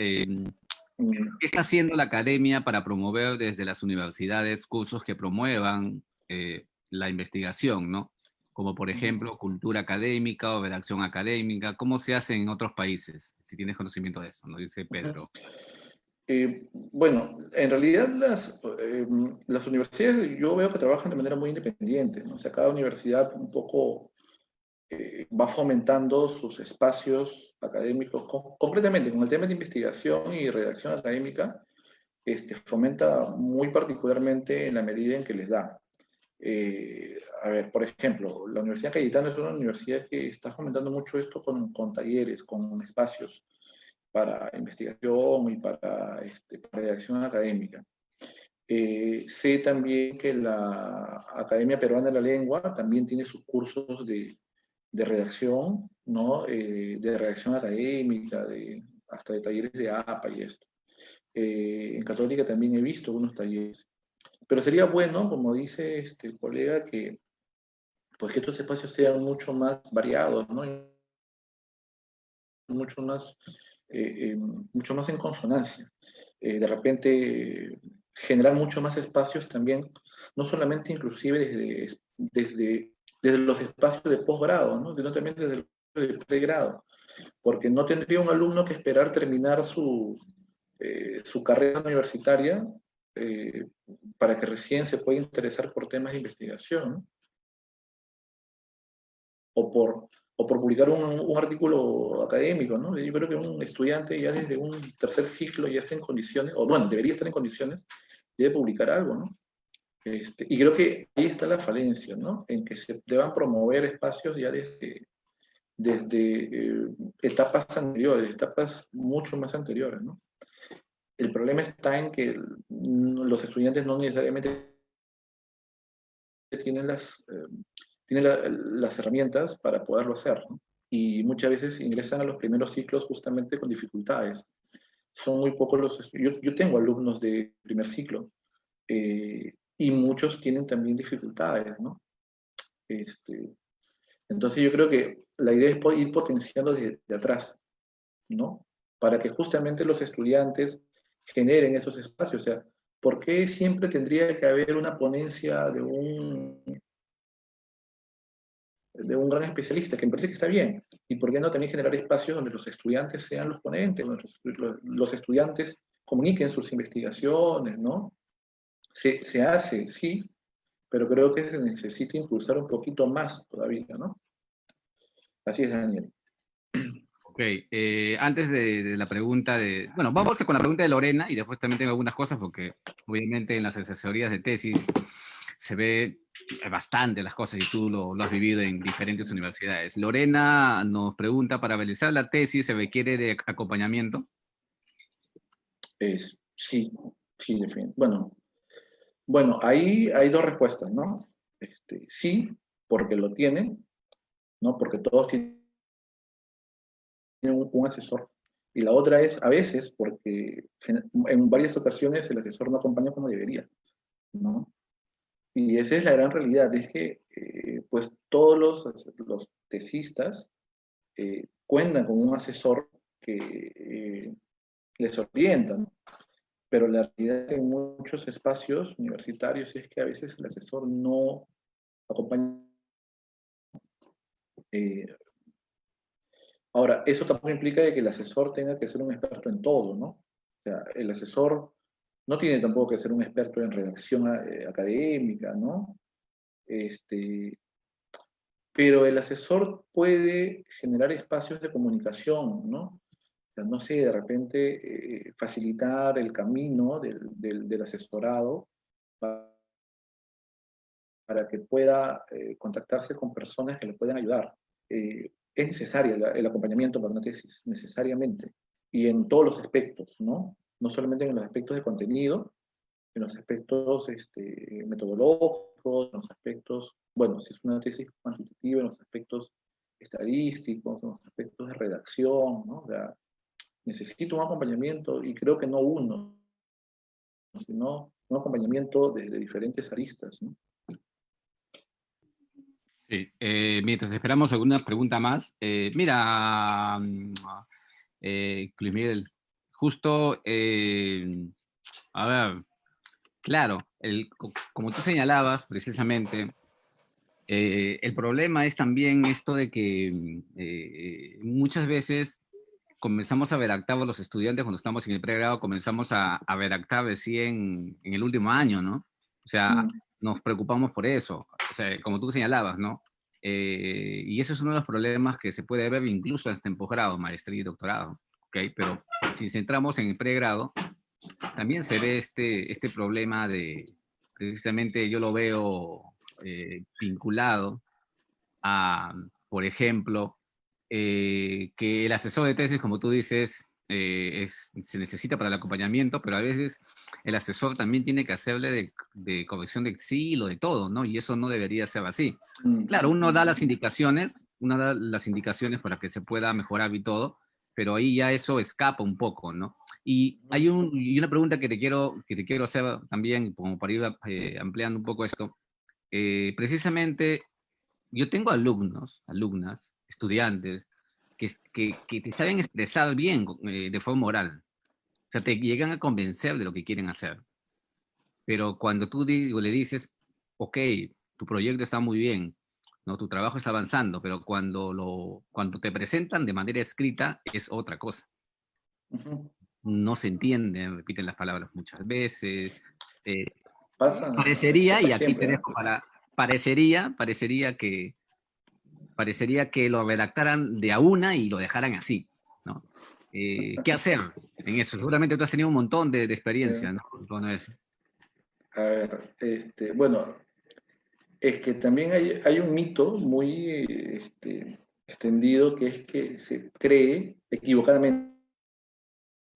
Mm, ¿qué está haciendo la academia para promover desde las universidades cursos que promuevan la investigación, ¿no? Como por ejemplo cultura académica o redacción académica, ¿cómo se hace en otros países? Si tienes conocimiento de eso, ¿no? Dice ujú. Pedro. Bueno, en realidad las universidades yo veo que trabajan de manera muy independiente, ¿no? O sea, cada universidad un poco va fomentando sus espacios académicos, concretamente con el tema de investigación y redacción académica, fomenta muy particularmente en la medida en que les da. A ver, por ejemplo, la Universidad Cayetano es una universidad que está fomentando mucho esto con talleres, con espacios para investigación y para redacción académica. Sé también que la Academia Peruana de la Lengua también tiene sus cursos de redacción, ¿no? De redacción académica, hasta de talleres de APA y esto. En Católica también he visto unos talleres. Pero sería bueno, como dice este colega, pues que estos espacios sean mucho más variados, ¿no? Mucho más, mucho más en consonancia. De repente, generar mucho más espacios también, no solamente inclusive desde los espacios de posgrado, ¿no? Sino también desde el de pregrado, porque no tendría un alumno que esperar terminar su carrera universitaria eh, para que recién se pueda interesar por temas de investigación, ¿no? O por publicar un artículo académico, ¿no? Yo creo que un estudiante ya desde un tercer ciclo ya está en condiciones, o bueno, debería estar en condiciones de publicar algo, ¿no? Y creo que ahí está la falencia, ¿no? En que se deban promover espacios ya desde etapas anteriores, etapas mucho más anteriores, ¿no? El problema está en que los estudiantes no necesariamente tienen las herramientas para poderlo hacer, ¿no? Y muchas veces ingresan a los primeros ciclos justamente con dificultades. Son muy pocos yo tengo alumnos de primer ciclo y muchos tienen también dificultades, ¿no? Este, entonces yo creo que la idea es ir potenciando desde atrás, ¿no? Para que justamente los estudiantes generen esos espacios. O sea, ¿por qué siempre tendría que haber una ponencia de un gran especialista, que me parece que está bien? ¿Y por qué no también generar espacios donde los estudiantes sean los ponentes, donde los estudiantes comuniquen sus investigaciones, ¿no? Se hace, sí, pero creo que se necesita impulsar un poquito más todavía, ¿no? Así es, Daniel. Ok, antes de la pregunta de... Bueno, vamos con la pregunta de Lorena y después también tengo algunas cosas porque obviamente en las asesorías de tesis se ve bastante las cosas y tú lo has vivido en diferentes universidades. Lorena nos pregunta, ¿para realizar la tesis se requiere de acompañamiento? Sí, sí, definitivamente. Bueno, ahí hay dos respuestas, ¿no? Sí, porque lo tienen, ¿no? Porque todos tienen un asesor. Y la otra es, a veces, porque en varias ocasiones el asesor no acompaña como debería, ¿no? Y esa es la gran realidad, es que pues todos los tesistas cuentan con un asesor que les orienta, ¿no? Pero la realidad en muchos espacios universitarios es que a veces el asesor no acompaña. Eh, Ahora, eso tampoco implica de que el asesor tenga que ser un experto en todo, ¿no? O sea, el asesor no tiene tampoco que ser un experto en redacción académica, ¿no? Este, pero el asesor puede generar espacios de comunicación, ¿no? O sea, no sé, de repente facilitar el camino del asesorado para que pueda contactarse con personas que le puedan ayudar. es necesario el acompañamiento para una tesis, necesariamente, y en todos los aspectos, ¿no? No solamente en los aspectos de contenido, en los aspectos metodológicos, en los aspectos, bueno, si es una tesis cuantitativa, en los aspectos estadísticos, en los aspectos de redacción, ¿no? O sea, necesito un acompañamiento, y creo que no uno, sino un acompañamiento de diferentes aristas, ¿no? Sí. Mientras esperamos alguna pregunta más, mira, Luis Miguel, justo, a ver, claro, como tú señalabas precisamente, el problema es también esto de que muchas veces comenzamos a redactar, los estudiantes cuando estamos en el pregrado, comenzamos a redactar recién en el último año, ¿no? O sea, nos preocupamos por eso, o sea, como tú señalabas, ¿no? Y eso es uno de los problemas que se puede ver incluso hasta en posgrado, maestría y doctorado, ¿ok? Pero si centramos en el pregrado, también se ve este problema de, precisamente yo lo veo vinculado a, por ejemplo, que el asesor de tesis, como tú dices, se necesita para el acompañamiento, pero a veces el asesor también tiene que hacerle de corrección de exilio, de todo, ¿no? Y eso no debería ser así. Claro, uno da las indicaciones, para que se pueda mejorar y todo, pero ahí ya eso escapa un poco, ¿no? Y hay una pregunta que te quiero hacer también, como para ir ampliando un poco esto. Precisamente, yo tengo alumnas, estudiantes, que te saben expresar bien de forma oral. O sea, te llegan a convencer de lo que quieren hacer. Pero cuando tú le dices, ok, tu proyecto está muy bien, ¿no? Tu trabajo está avanzando, pero cuando te presentan de manera escrita es otra cosa. No se entienden, repiten las palabras muchas veces. eh, Parecería, Pasa y aquí te siempre, dejo parecería que lo redactaran de a una y lo dejaran así, ¿no? ¿Qué hacer en eso? Seguramente tú has tenido un montón de experiencia, ¿no? Con eso. A ver, bueno, es que también hay un mito muy extendido, que es que se cree equivocadamente,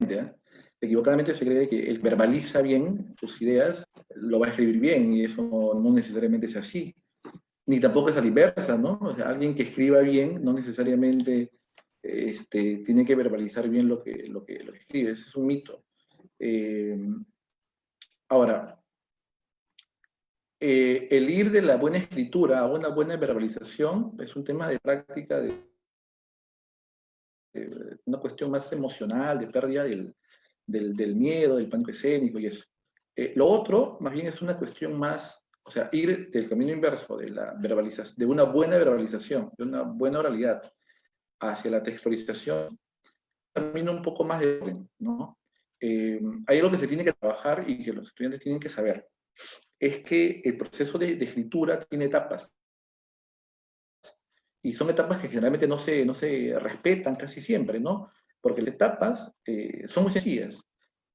¿eh? Equivocadamente se cree que el verbaliza bien sus ideas, lo va a escribir bien, y eso no necesariamente es así. Ni tampoco es a la inversa, ¿no? O sea, alguien que escriba bien no necesariamente tiene que verbalizar bien lo que escribe. Ese es un mito. Ahora, el ir de la buena escritura a una buena verbalización es un tema de práctica, de una cuestión más emocional, de pérdida del miedo, del pánico escénico y eso. Lo otro, más bien, es una cuestión más, o sea, ir del camino inverso, de la verbalización, de una buena verbalización, de una buena oralidad, hacia la textualización, un camino un poco más de orden, ¿no? Hay algo que se tiene que trabajar y que los estudiantes tienen que saber, es que el proceso de escritura tiene etapas, y son etapas que generalmente no se respetan casi siempre, ¿no? Porque las etapas son muy sencillas.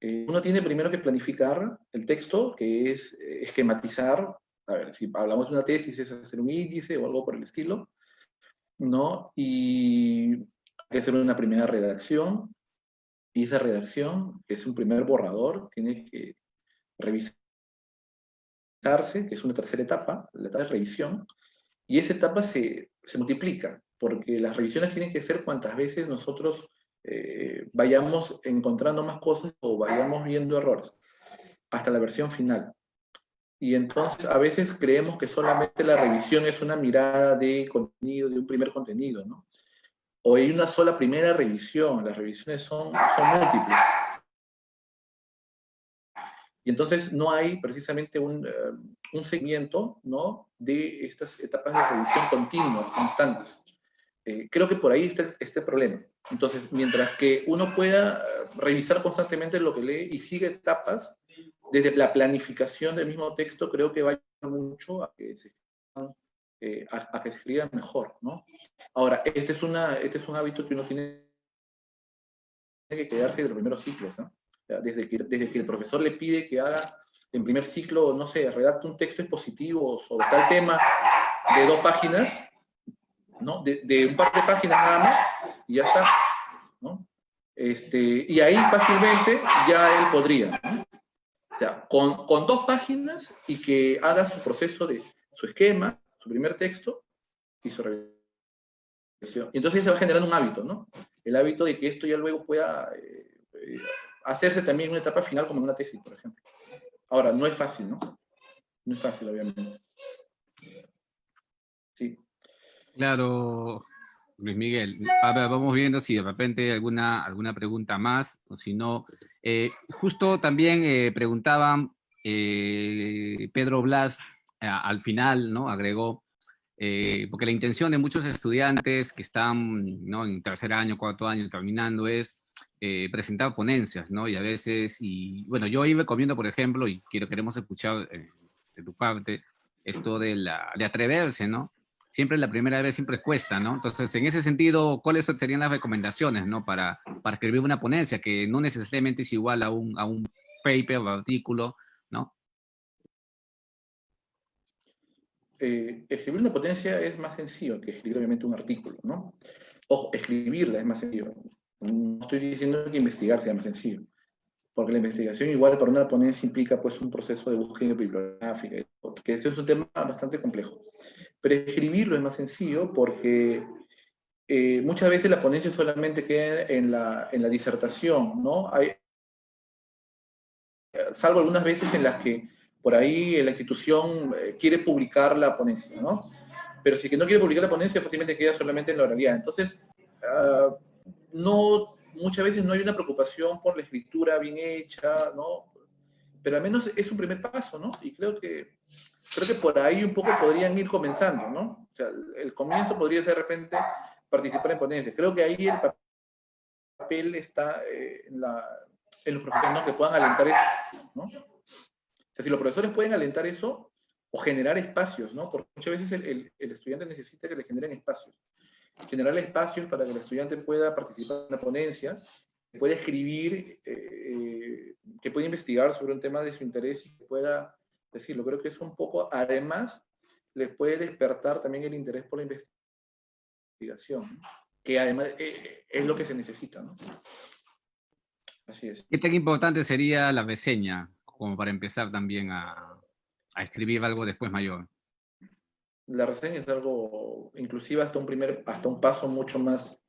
Uno tiene primero que planificar el texto, que es esquematizar. A ver, si hablamos de una tesis, es hacer un índice o algo por el estilo, ¿no? Y hay que hacer una primera redacción, y esa redacción, que es un primer borrador, tiene que revisarse, que es una tercera etapa, la etapa de revisión, y esa etapa se multiplica, porque las revisiones tienen que ser cuantas veces nosotros vayamos encontrando más cosas o vayamos viendo errores, hasta la versión final. Y entonces a veces creemos que solamente la revisión es una mirada de contenido, de un primer contenido, ¿no? O hay una sola primera revisión, las revisiones son múltiples. Y entonces no hay precisamente un seguimiento, ¿no?, de estas etapas de revisión continuas, constantes. Creo que por ahí está este problema. Entonces, mientras que uno pueda revisar constantemente lo que lee y sigue etapas, desde la planificación del mismo texto, creo que va a ayudar mucho a que se escriba mejor, ¿no? Ahora, este es un hábito que uno tiene que quedarse de los primeros ciclos, ¿no? O sea, desde que el profesor le pide que haga en primer ciclo, no sé, redacte un texto expositivo sobre tal tema de 2 páginas, ¿no? De un par de páginas nada más, y ya está, ¿no? Y ahí fácilmente ya él podría, ¿no? O sea, con 2 páginas y que haga su proceso de su esquema, su primer texto y su revisión. Y entonces se va generando un hábito, ¿no? El hábito de que esto ya luego pueda hacerse también en una etapa final como en una tesis, por ejemplo. Ahora, no es fácil, ¿no? No es fácil, obviamente. Sí. Claro, Luis Miguel. A ver, vamos viendo si de repente alguna pregunta más, o si no. Justo también preguntaban, Pedro Blas al final, ¿no? Agregó, porque la intención de muchos estudiantes que están, ¿no? En tercer año, cuarto año, terminando, es presentar ponencias, ¿no? Y a veces, y bueno, yo iba comiendo, por ejemplo, y queremos escuchar de tu parte esto de atreverse, ¿no? Siempre la primera vez siempre cuesta, ¿no? Entonces, en ese sentido, ¿cuáles serían las recomendaciones, ¿no? Para escribir una ponencia que no necesariamente es igual a un paper o artículo, ¿no? Escribir una ponencia es más sencillo que escribir obviamente un artículo, ¿no? Ojo, escribirla es más sencillo. No estoy diciendo que investigar sea más sencillo, porque la investigación igual para una ponencia implica pues un proceso de búsqueda bibliográfica, que eso es un tema bastante complejo. Pero escribirlo es más sencillo porque muchas veces la ponencia solamente queda en la disertación, ¿no? Salvo algunas veces en las que por ahí la institución quiere publicar la ponencia, ¿no? Pero si que no quiere publicar la ponencia, fácilmente queda solamente en la oralidad. Entonces, muchas veces no hay una preocupación por la escritura bien hecha, ¿no? Pero al menos es un primer paso, ¿no? Y creo que por ahí un poco podrían ir comenzando, ¿no? O sea, el comienzo podría ser de repente participar en ponencias. Creo que ahí el papel está en los profesores, ¿no? Que puedan alentar eso, ¿no? O sea, si los profesores pueden alentar eso o generar espacios, ¿no? Porque muchas veces el estudiante necesita que le generen espacios. Generar espacios para que el estudiante pueda participar en la ponencia, que pueda escribir, que pueda investigar sobre un tema de su interés y que pueda decirlo. Creo que eso un poco, además, les puede despertar también el interés por la investigación, ¿no? Que además es lo que se necesita, ¿no? Así es. ¿Qué tan importante sería la reseña como para empezar también a escribir algo después mayor? La reseña es algo, inclusive hasta un paso mucho más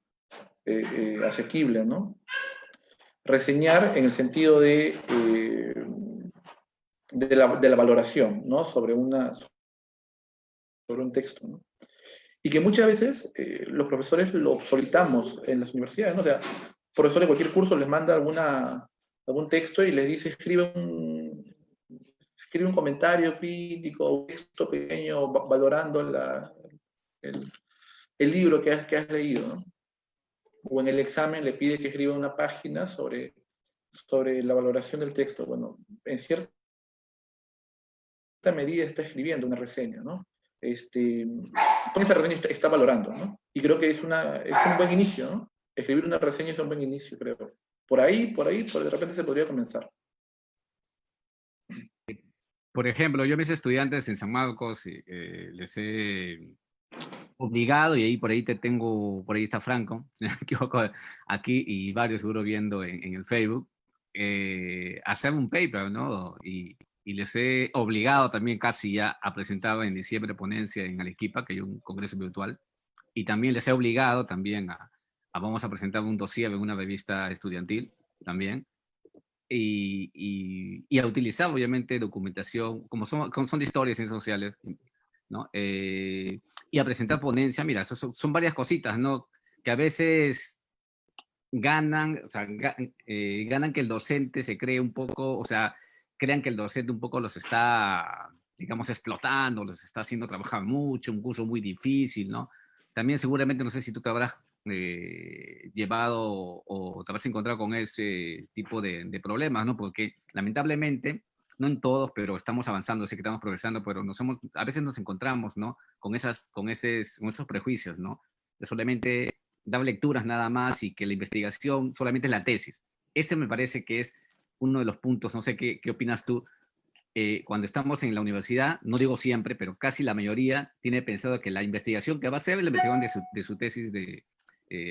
asequible, ¿no? Reseñar en el sentido de la valoración, ¿no? Sobre un texto, ¿no? Y que muchas veces los profesores lo solicitamos en las universidades, ¿no? O sea, profesor de cualquier curso les manda algún texto y les dice, escribe un comentario crítico, un texto pequeño valorando el libro que has leído, ¿no? O en el examen le pide que escriba una página sobre la valoración del texto. Bueno, en cierta medida está escribiendo una reseña, ¿no? Con esa reseña está valorando, ¿no? Y creo que es un buen inicio, ¿no? Escribir una reseña es un buen inicio, creo. Por ahí, de repente se podría comenzar. Por ejemplo, yo a mis estudiantes en San Marcos les he obligado, y ahí por ahí por ahí está Franco, si no me equivoco, aquí, y varios seguro viendo en el Facebook, hacer un paper, ¿no? Y les he obligado también casi ya a presentar en diciembre ponencia en Arequipa, que hay un congreso virtual, y también les he obligado también vamos a presentar un dossier en una revista estudiantil también, y a utilizar obviamente documentación, como son de historias y ciencias sociales, ¿no? Y a presentar ponencia, mira, son varias cositas, ¿no? Que a veces ganan, o sea, ganan que el docente se cree un poco, o sea, crean que el docente un poco los está, digamos, explotando, los está haciendo trabajar mucho, un curso muy difícil, ¿no? También seguramente, no sé si tú te habrás llevado o te habrás encontrado con ese tipo de problemas, ¿no? Porque lamentablemente, no en todos, pero estamos avanzando, sé que estamos progresando, pero a veces nos encontramos, ¿no? Con esos prejuicios, ¿no? De solamente dar lecturas nada más y que la investigación solamente es la tesis. Ese me parece que es uno de los puntos, no sé qué opinas tú, cuando estamos en la universidad, no digo siempre, pero casi la mayoría tiene pensado que la investigación que va a hacer es la investigación de su tesis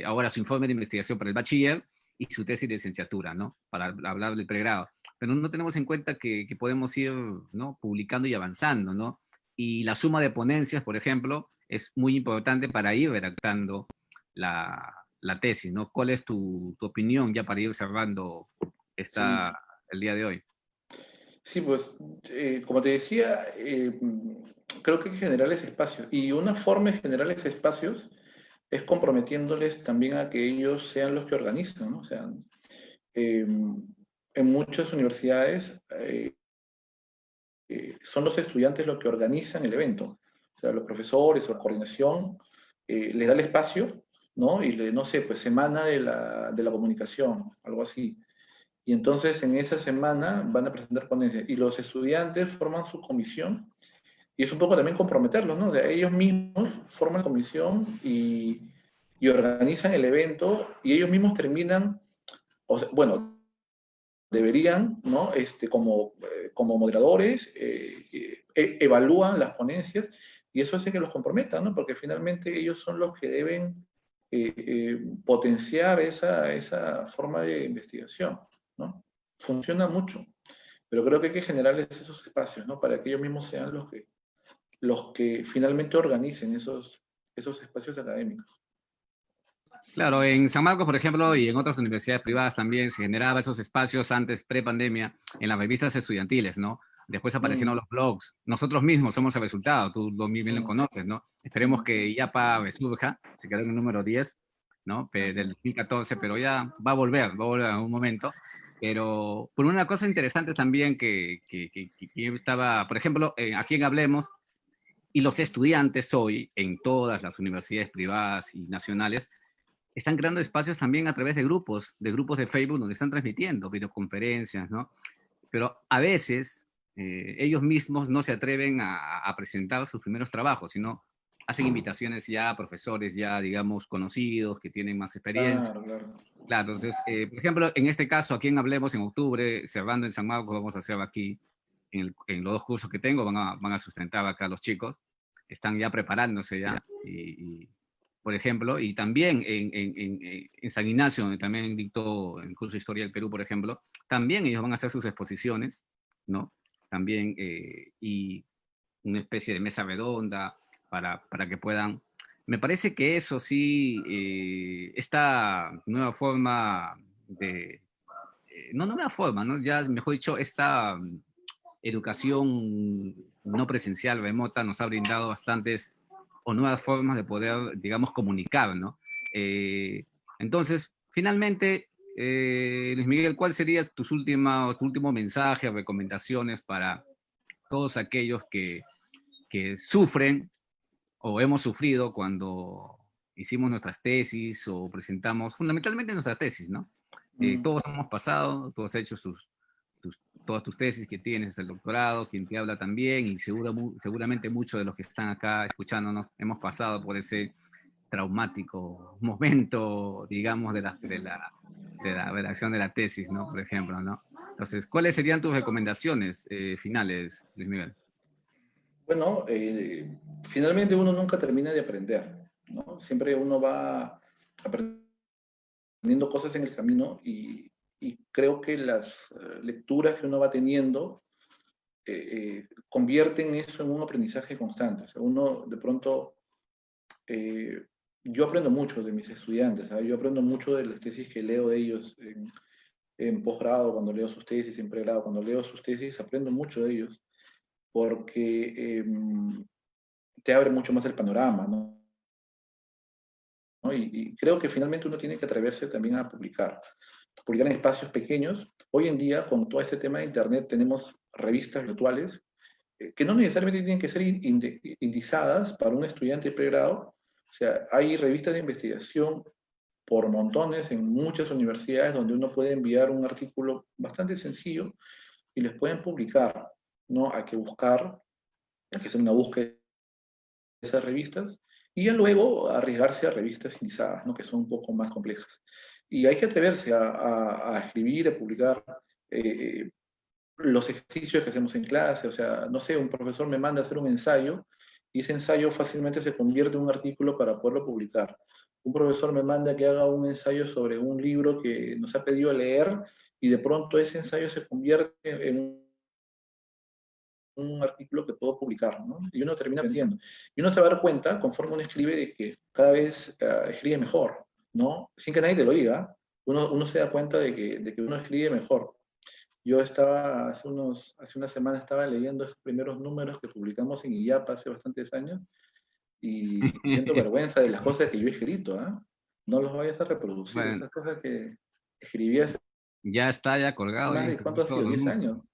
ahora su informe de investigación para el bachiller y su tesis de licenciatura, ¿no? Para hablar del pregrado. Pero no tenemos en cuenta que podemos ir, ¿no? Publicando y avanzando, ¿no? Y la suma de ponencias, por ejemplo, es muy importante para ir redactando la tesis, ¿no? ¿Cuál es tu opinión ya para ir cerrando Sí, el día de hoy? sí, pues, como te decía, creo que hay que generar ese espacio. Y una forma de generar ese espacios es comprometiéndoles también a que ellos sean los que organizan, ¿no? O sea, eh, en muchas universidades son los estudiantes los que organizan el evento. O sea, los profesores o la coordinación les da el espacio, ¿no? Y no sé, pues semana de la comunicación, algo así. Y entonces en esa semana van a presentar ponencias y los estudiantes forman su comisión y es un poco también comprometerlos, ¿no? O sea, ellos mismos forman comisión y organizan el evento y ellos mismos terminan, o sea, bueno, deberían, ¿no? Como moderadores, evalúan las ponencias y eso hace que los comprometan, ¿no? Porque finalmente ellos son los que deben potenciar esa forma de investigación, ¿no? Funciona mucho, pero creo que hay que generarles esos espacios, ¿no? Para que ellos mismos sean los que finalmente organicen esos espacios académicos. Claro, en San Marcos, por ejemplo, y en otras universidades privadas también se generaba esos espacios antes, pre-pandemia, en las revistas estudiantiles, ¿no? Después aparecieron Mm, los blogs. Nosotros mismos somos el resultado, tú lo bien lo mm, conoces, ¿no? Esperemos mm, que IAPA resurja, se quedó en el número 10, ¿no? así Del es. 2014, pero ya va a volver en un momento. Pero por una cosa interesante también que yo estaba, por ejemplo, aquí en Hablemos, y los estudiantes hoy en todas las universidades privadas y nacionales, están creando espacios también a través de grupos de Facebook donde están transmitiendo videoconferencias, ¿no? Pero a veces ellos mismos no se atreven a presentar sus primeros trabajos, sino hacen invitaciones ya a profesores ya, digamos, conocidos, que tienen más experiencia. Claro, claro. Claro, entonces, por ejemplo, en este caso, aquí en Hablemos, en octubre, cerrando en San Marcos, vamos a hacer aquí, en los dos cursos que tengo, van a sustentar acá a los chicos, están ya preparándose ya, por ejemplo, y también en San Ignacio, donde también dictó el curso de Historia del Perú, por ejemplo, también ellos van a hacer sus exposiciones, ¿no? También, y una especie de mesa redonda para que puedan... Me parece que eso sí, esta nueva forma no nueva forma, ¿no? Ya mejor dicho, esta educación no presencial, remota, nos ha brindado bastantes o nuevas formas de poder, digamos, comunicar, ¿no? Eh, entonces, finalmente, Luis Miguel, ¿cuál sería tu último mensaje o recomendaciones para todos aquellos que sufren o hemos sufrido cuando hicimos nuestras tesis o presentamos, fundamentalmente nuestras tesis, ¿no? Mm. Todos hemos pasado, tú has hecho todas tus tesis que tienes, el doctorado, quien te habla también, y seguramente muchos de los que están acá escuchándonos hemos pasado por ese traumático momento, digamos, de la redacción de la tesis, ¿no? Por ejemplo, ¿no? Entonces, ¿cuáles serían tus recomendaciones finales, Luis Miguel? Bueno, finalmente uno nunca termina de aprender, ¿no? Siempre uno va aprendiendo cosas en el camino y creo que las lecturas que uno va teniendo convierten eso en un aprendizaje constante. O sea, uno de pronto, eh, yo aprendo mucho de mis estudiantes, ¿sabes? Yo aprendo mucho de las tesis que leo de ellos en posgrado, cuando leo sus tesis, en pregrado, cuando leo sus tesis, aprendo mucho de ellos porque te abre mucho más el panorama, ¿no? ¿No? Y creo que finalmente uno tiene que atreverse también a publicar en espacios pequeños. Hoy en día, con todo este tema de Internet, tenemos revistas virtuales que no necesariamente tienen que ser indizadas para un estudiante de pregrado. O sea, hay revistas de investigación por montones en muchas universidades donde uno puede enviar un artículo bastante sencillo y les pueden publicar, ¿no? Hay que buscar, hay que hacer una búsqueda de esas revistas y ya luego arriesgarse a revistas indizadas, ¿no? Que son un poco más complejas. Y hay que atreverse a escribir, a publicar. los ejercicios que hacemos en clase, o sea, no sé, un profesor me manda a hacer un ensayo y ese ensayo fácilmente se convierte en un artículo para poderlo publicar. Un profesor me manda que haga un ensayo sobre un libro que nos ha pedido leer y de pronto ese ensayo se convierte en un artículo que puedo publicar, ¿no? Y uno termina aprendiendo. Y uno se va a dar cuenta, conforme uno escribe, de que cada vez escribe mejor, ¿no? Sin que nadie te lo diga, uno se da cuenta de que uno escribe mejor. Yo estaba, hace una semana estaba leyendo esos primeros números que publicamos en IAPA hace bastantes años y siento vergüenza de las cosas que yo he escrito, ¿ah? No los vayas a reproducir, Bueno, esas cosas que escribí hace ya está ya colgado ya más en de, ¿cuánto internet ha todos sido? los 10 números. años.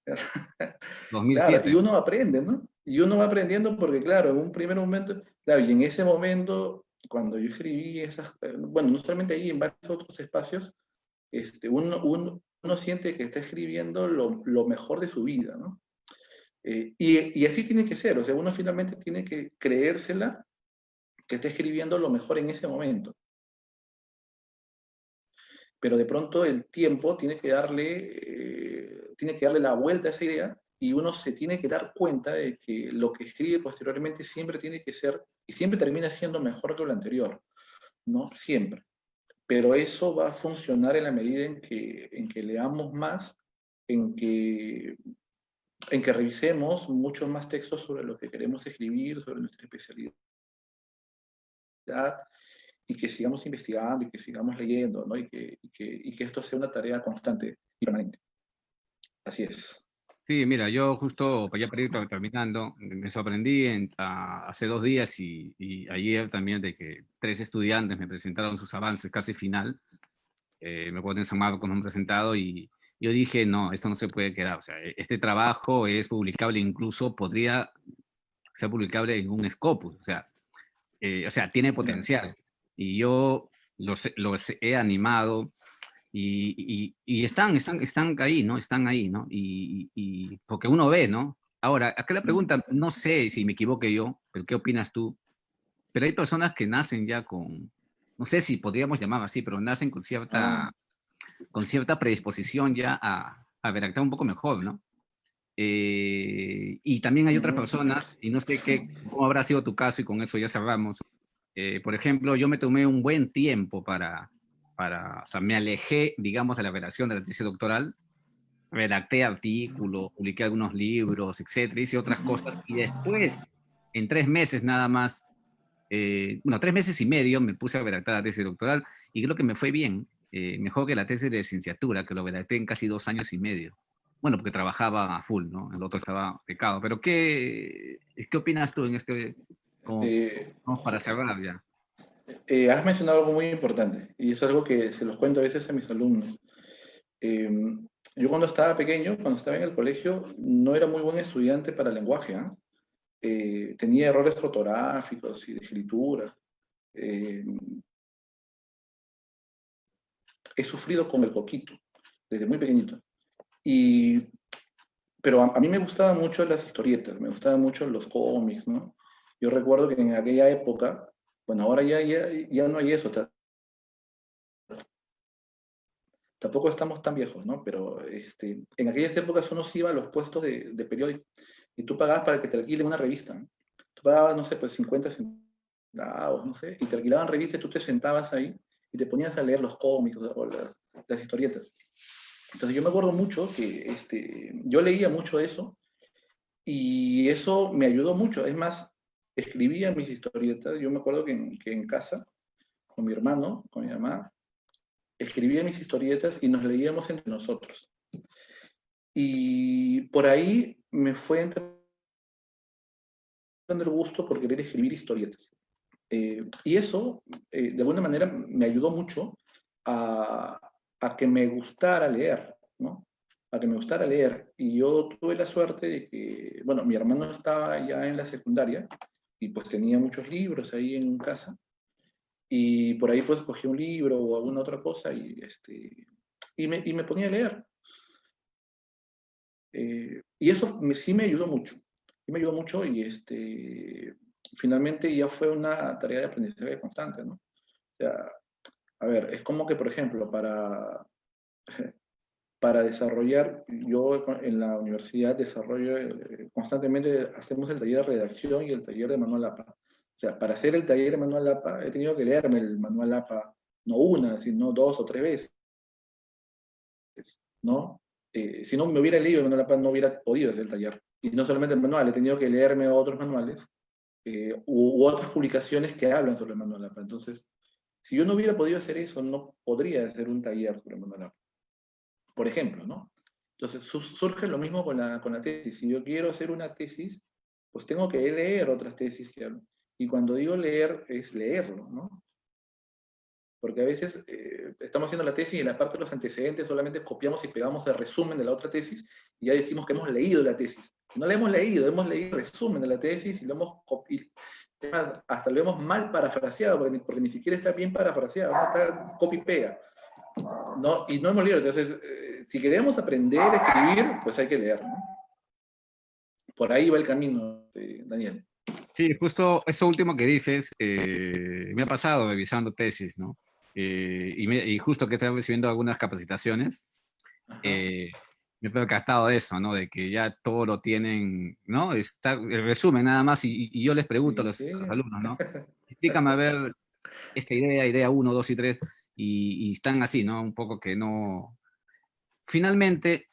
Claro, y 2007. uno aprende, ¿no? Y uno va aprendiendo porque, claro, en un primer momento, claro, y en ese momento, cuando yo escribí esas, bueno, no solamente ahí, en varios otros espacios, uno siente que está escribiendo lo mejor de su vida, ¿no? Y así tiene que ser, o sea, uno finalmente tiene que creérsela que está escribiendo lo mejor en ese momento. Pero de pronto el tiempo tiene que darle la vuelta a esa idea y uno se tiene que dar cuenta de que lo que escribe posteriormente siempre tiene que ser, y siempre termina siendo mejor que lo anterior, ¿no? Siempre. Pero eso va a funcionar en la medida en que leamos más, en que, en que revisemos muchos más textos sobre lo que queremos escribir, sobre nuestra especialidad, y que sigamos investigando y que sigamos leyendo, ¿no? Y que esto sea una tarea constante y permanente. Así es. Sí, mira, yo justo ya para ir terminando, me sorprendí hace 2 días y ayer también de que 3 estudiantes me presentaron sus avances casi final. Me acuerdo en San Marcos nos han presentado y yo dije, no, esto no se puede quedar. O sea, este trabajo es publicable, incluso podría ser publicable en un Scopus. O sea, tiene Claro. potencial. Y yo los he animado y están ahí, ¿no? Están ahí, ¿no? Y porque uno ve, ¿no? Ahora, acá la pregunta, no sé si me equivoqué yo, pero ¿qué opinas tú? Pero hay personas que nacen ya con, no sé si podríamos llamar así, pero nacen Ah, con cierta predisposición ya a redactar un poco mejor, ¿no? Y también hay otras mm, personas, y no sé cómo habrá sido tu caso, y con eso ya cerramos. Por ejemplo, yo me tomé un buen tiempo o sea, me alejé, digamos, de la redacción de la tesis doctoral, redacté artículos, publiqué algunos libros, etcétera, hice otras cosas, y después, en 3 meses nada más, bueno, 3 meses y medio me puse a redactar la tesis doctoral, y creo que me fue bien, mejor que la tesis de licenciatura, que lo redacté en casi 2 años y medio. Bueno, porque trabajaba a full, ¿no? El otro estaba becado. Pero ¿qué opinas tú en como, eh, como para cerrar ya? has mencionado algo muy importante y es algo que se los cuento a veces a mis alumnos. Eh, yo cuando estaba pequeño, cuando estaba en el colegio, no era muy buen estudiante para lenguaje, ¿ah? Tenía errores ortográficos y de escritura. Eh, He sufrido con el coquito desde muy pequeñito. Y, pero a mí me gustaban mucho las historietas, me gustaban mucho los cómics, ¿no? Yo recuerdo que en aquella época, bueno, ahora ya no hay eso, tampoco estamos tan viejos, ¿no? Pero en aquellas épocas uno se iba a los puestos de periódico y tú pagabas para que te alquilen una revista, ¿no? Tú pagabas, no sé, pues 50 centavos, no sé, y te alquilaban revistas y tú te sentabas ahí y te ponías a leer los cómics o las historietas. Entonces yo me acuerdo mucho que yo leía mucho eso y eso me ayudó mucho. Es más, escribía mis historietas. Yo me acuerdo que en casa, con mi hermano, con mi mamá, escribía mis historietas y nos leíamos entre nosotros. Y por ahí me fue entrando el gusto por querer escribir historietas. Y eso, de alguna manera, me ayudó mucho a, a que me gustara leer, ¿no? A que me gustara leer. Y yo tuve la suerte de que, bueno, mi hermano estaba ya en la secundaria y pues tenía muchos libros ahí en casa. Y por ahí pues cogí un libro o alguna otra cosa y me ponía a leer. Y eso sí me ayudó mucho. Sí me ayudó mucho y finalmente ya fue una tarea de aprendizaje constante, ¿no? O sea, a ver, es como que, por ejemplo, para desarrollar, yo en la universidad desarrollo, constantemente hacemos el taller de redacción y el taller de manual APA. O sea, para hacer el taller de manual APA he tenido que leerme el manual APA no una, sino 2 o 3 veces, ¿no? Si no me hubiera leído el manual APA no hubiera podido hacer el taller. Y no solamente el manual, he tenido que leerme otros manuales u otras publicaciones que hablan sobre el manual APA. Entonces, si yo no hubiera podido hacer eso, no podría hacer un taller sobre el manual APA, por ejemplo, ¿no? Entonces surge lo mismo con la tesis. Si yo quiero hacer una tesis, pues tengo que leer otras tesis que hablan. Y cuando digo leer, es leerlo, ¿no? Porque a veces estamos haciendo la tesis y en la parte de los antecedentes solamente copiamos y pegamos el resumen de la otra tesis y ya decimos que hemos leído la tesis. No la hemos leído el resumen de la tesis y lo hemos copiado. Hasta lo hemos mal parafraseado, porque ni siquiera está bien parafraseado, ¿no? Está copy-pega. ¿No? Y no hemos leído. Entonces, si queremos aprender a escribir, pues hay que leer, ¿no? Por ahí va el camino, Daniel. Sí, justo eso último que dices, me ha pasado revisando tesis, ¿no? Y justo que estoy recibiendo algunas capacitaciones, Ajá. me he percatado de eso, ¿no? De que ya todo lo tienen, ¿no? Está el resumen nada más, y yo les pregunto a Sí, los, sí. a los alumnos, ¿no? Explícame a ver esta idea uno, dos y tres, y están así, ¿no? Un poco que no... Finalmente,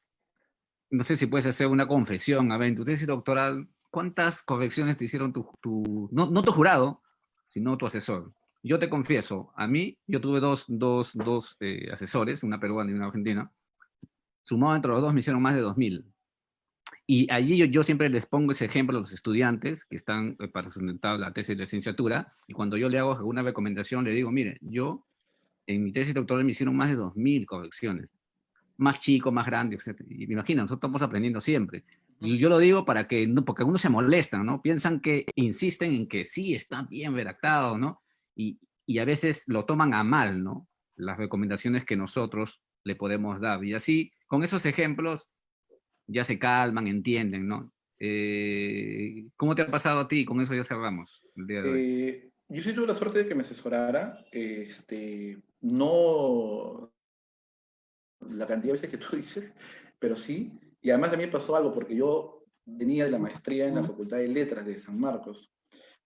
no sé si puedes hacer una confesión, a ver, en tu tesis doctoral, ¿cuántas correcciones te hicieron no tu jurado, sino tu asesor? Yo te confieso, a mí, yo tuve dos asesores, una peruana y una argentina, sumado entre los dos me hicieron más de 2000. Y allí yo siempre les pongo ese ejemplo a los estudiantes que están para sustentar la tesis de licenciatura, y cuando yo le hago alguna recomendación, le digo, mire, yo en mi tesis doctoral me hicieron más de 2000 correcciones, más chico, más grande, etcétera. Y me imagino, nosotros estamos aprendiendo siempre. Y yo lo digo para que, no, porque algunos se molestan, ¿no? Piensan que insisten en que sí, está bien redactado, ¿no? Y a veces lo toman a mal, ¿no? Las recomendaciones que nosotros le podemos dar. Y así, con esos ejemplos, ya se calman, entienden, ¿no? ¿Cómo te ha pasado a ti? Con eso ya cerramos el día de hoy. Yo sí tuve la suerte de que me asesorara, no la cantidad de veces que tú dices, pero sí. Y además a mí me pasó algo, porque yo venía de la maestría en la Facultad de Letras de San Marcos,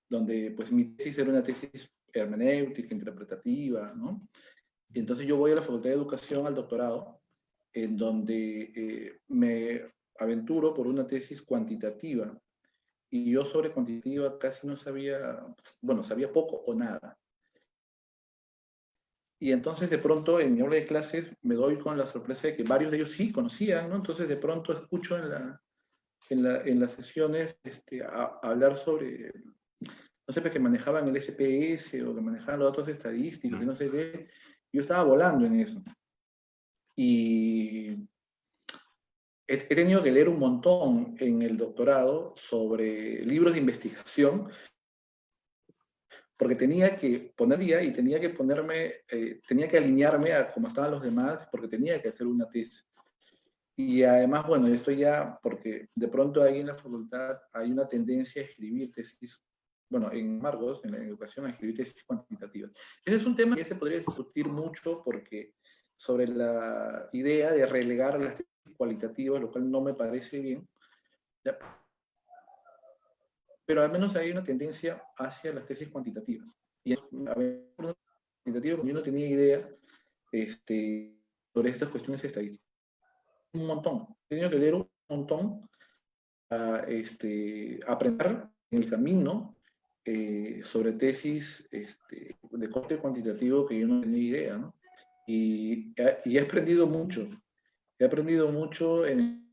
donde pues mi tesis era una tesis hermenéutica, interpretativa, ¿no? Y entonces yo voy a la Facultad de Educación al doctorado, en donde me aventuro por una tesis cuantitativa. Y yo sobre cuantitativa casi no sabía, bueno, sabía poco o nada. Y entonces de pronto en mi aula de clases me doy con la sorpresa de que varios de ellos sí conocían, ¿no? Entonces de pronto escucho en las sesiones hablar sobre, no sé, pues, que manejaban el SPS o que manejaban los datos estadísticos y no sé qué. Yo estaba volando en eso. Y he tenido que leer un montón en el doctorado sobre libros de investigación, porque tenía que poner día y tenía que ponerme, tenía que alinearme a cómo estaban los demás, porque tenía que hacer una tesis. Y además, bueno, esto ya, porque de pronto ahí en la facultad hay una tendencia a escribir tesis, bueno, en Marcos, en la educación, a escribir tesis cuantitativas. Ese es un tema que se podría discutir mucho, porque sobre la idea de relegar las tesis cualitativas, lo cual no me parece bien, ¿ya? Pero al menos hay una tendencia hacia las tesis cuantitativas. Y a ver, cuantitativo, yo no tenía idea sobre estas cuestiones estadísticas. Un montón. He tenido que leer un montón a aprender en el camino sobre tesis de corte cuantitativo que yo no tenía idea, ¿no? Y he aprendido mucho. He aprendido mucho en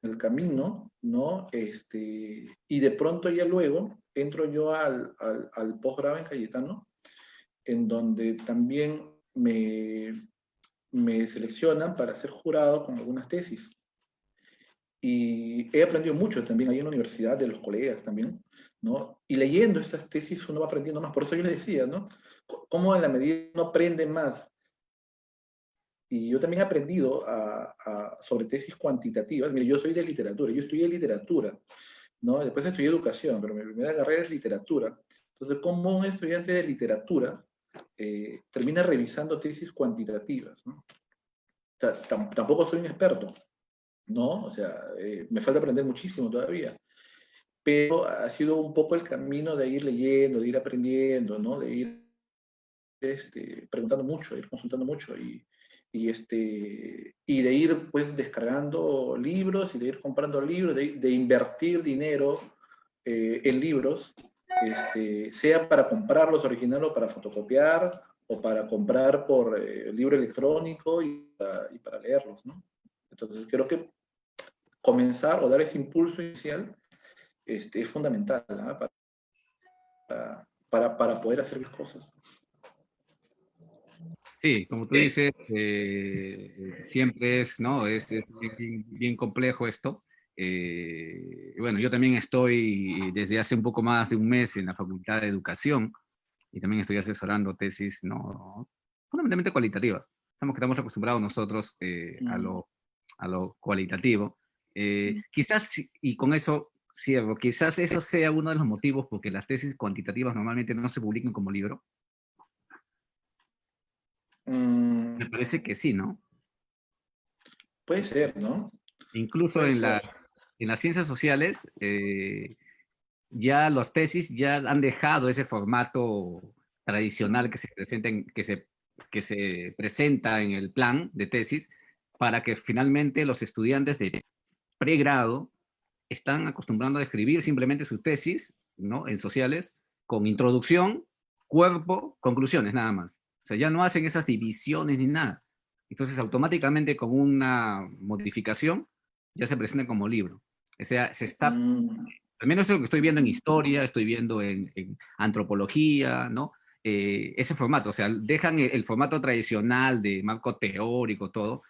el camino, ¿no? Y de pronto ya luego entro yo al posgrado en Cayetano, en donde también me seleccionan para ser jurado con algunas tesis. Y he aprendido mucho también ahí en la universidad, de los colegas también, ¿no? Y leyendo estas tesis uno va aprendiendo más. Por eso yo les decía, ¿no? Cómo en la medida uno aprende más. Y yo también he aprendido sobre tesis cuantitativas. Mire, yo soy de literatura, yo estudié literatura, ¿no? Después estudié educación, pero mi primera carrera es literatura. Entonces, ¿cómo un estudiante de literatura termina revisando tesis cuantitativas, ¿no? sea, tampoco soy un experto, ¿no? O sea, me falta aprender muchísimo todavía, pero ha sido un poco el camino de ir leyendo, de ir aprendiendo, ¿no? De ir preguntando mucho, de ir consultando mucho y de ir pues descargando libros y de ir comprando libros, de invertir dinero en libros, sea para comprarlos originales o para fotocopiar o para comprar por libro electrónico y para leerlos, ¿no? Entonces creo que comenzar o dar ese impulso inicial es fundamental, ¿no? Para poder hacer las cosas. Sí, como tú dices, siempre es, ¿no? Es bien complejo esto. Bueno, yo también estoy desde hace un poco más de un mes en la Facultad de Educación y también estoy asesorando tesis, ¿no? Fundamentalmente cualitativas. Estamos acostumbrados nosotros a lo cualitativo. Quizás, y con eso cierro, quizás eso sea uno de los motivos porque las tesis cuantitativas normalmente no se publican como libro. Me parece que sí, ¿no? Puede ser, ¿no? Incluso Puede ser. en las ciencias sociales, ya las tesis ya han dejado ese formato tradicional que que se presenta en el plan de tesis para que finalmente los estudiantes de pregrado están acostumbrando a escribir simplemente sus tesis, ¿no? En sociales, con introducción, cuerpo, conclusiones, nada más. O sea, ya no hacen esas divisiones ni nada. Entonces, automáticamente con una modificación, ya se presenta como libro. O sea, se está, Mm, al menos es lo que estoy viendo en historia, estoy viendo en antropología, ¿no? Ese formato, o sea, dejan el formato tradicional de marco teórico, todo,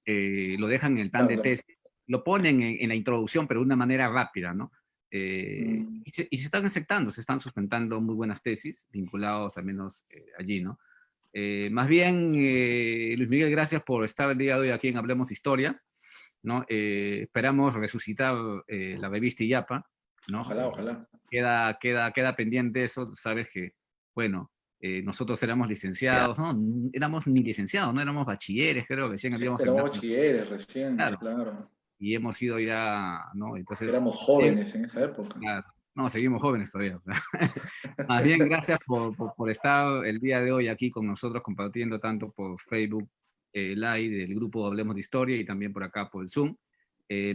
lo dejan en el plan de claro. tesis, lo ponen en la introducción, pero de una manera rápida, ¿no? Mm, Y se están aceptando, se están sustentando muy buenas tesis, vinculados al menos allí, ¿no? Más bien, Luis Miguel, gracias por estar el día de hoy aquí en Hablemos de Historia, ¿no? Esperamos resucitar la revista IAPA, ¿no? ojalá, ojalá. Queda pendiente eso, sabes que, bueno, nosotros éramos licenciados, no, éramos ni licenciados, no éramos bachilleres, creo que recién habíamos Éramos terminado, bachilleres recién, claro, claro. y hemos ido ya, ¿no? Entonces, Éramos jóvenes en esa época. claro, no, seguimos jóvenes todavía. Más bien, gracias por estar el día de hoy aquí con nosotros compartiendo tanto por Facebook Live del grupo Hablemos de Historia y también por acá por el Zoom.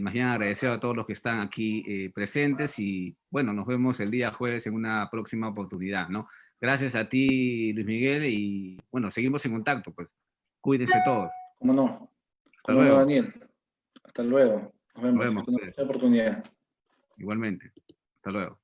Más bien agradecer a todos los que están aquí presentes y bueno, nos vemos el día jueves en una próxima oportunidad, ¿no? Gracias a ti, Luis Miguel, y bueno, seguimos en contacto, pues. Cuídense todos. ¿Cómo no? Hasta ¿Cómo no, luego. Daniel? Hasta luego. Nos Nos vemos. vemos, Hasta una pues. próxima oportunidad. Igualmente. Hasta luego.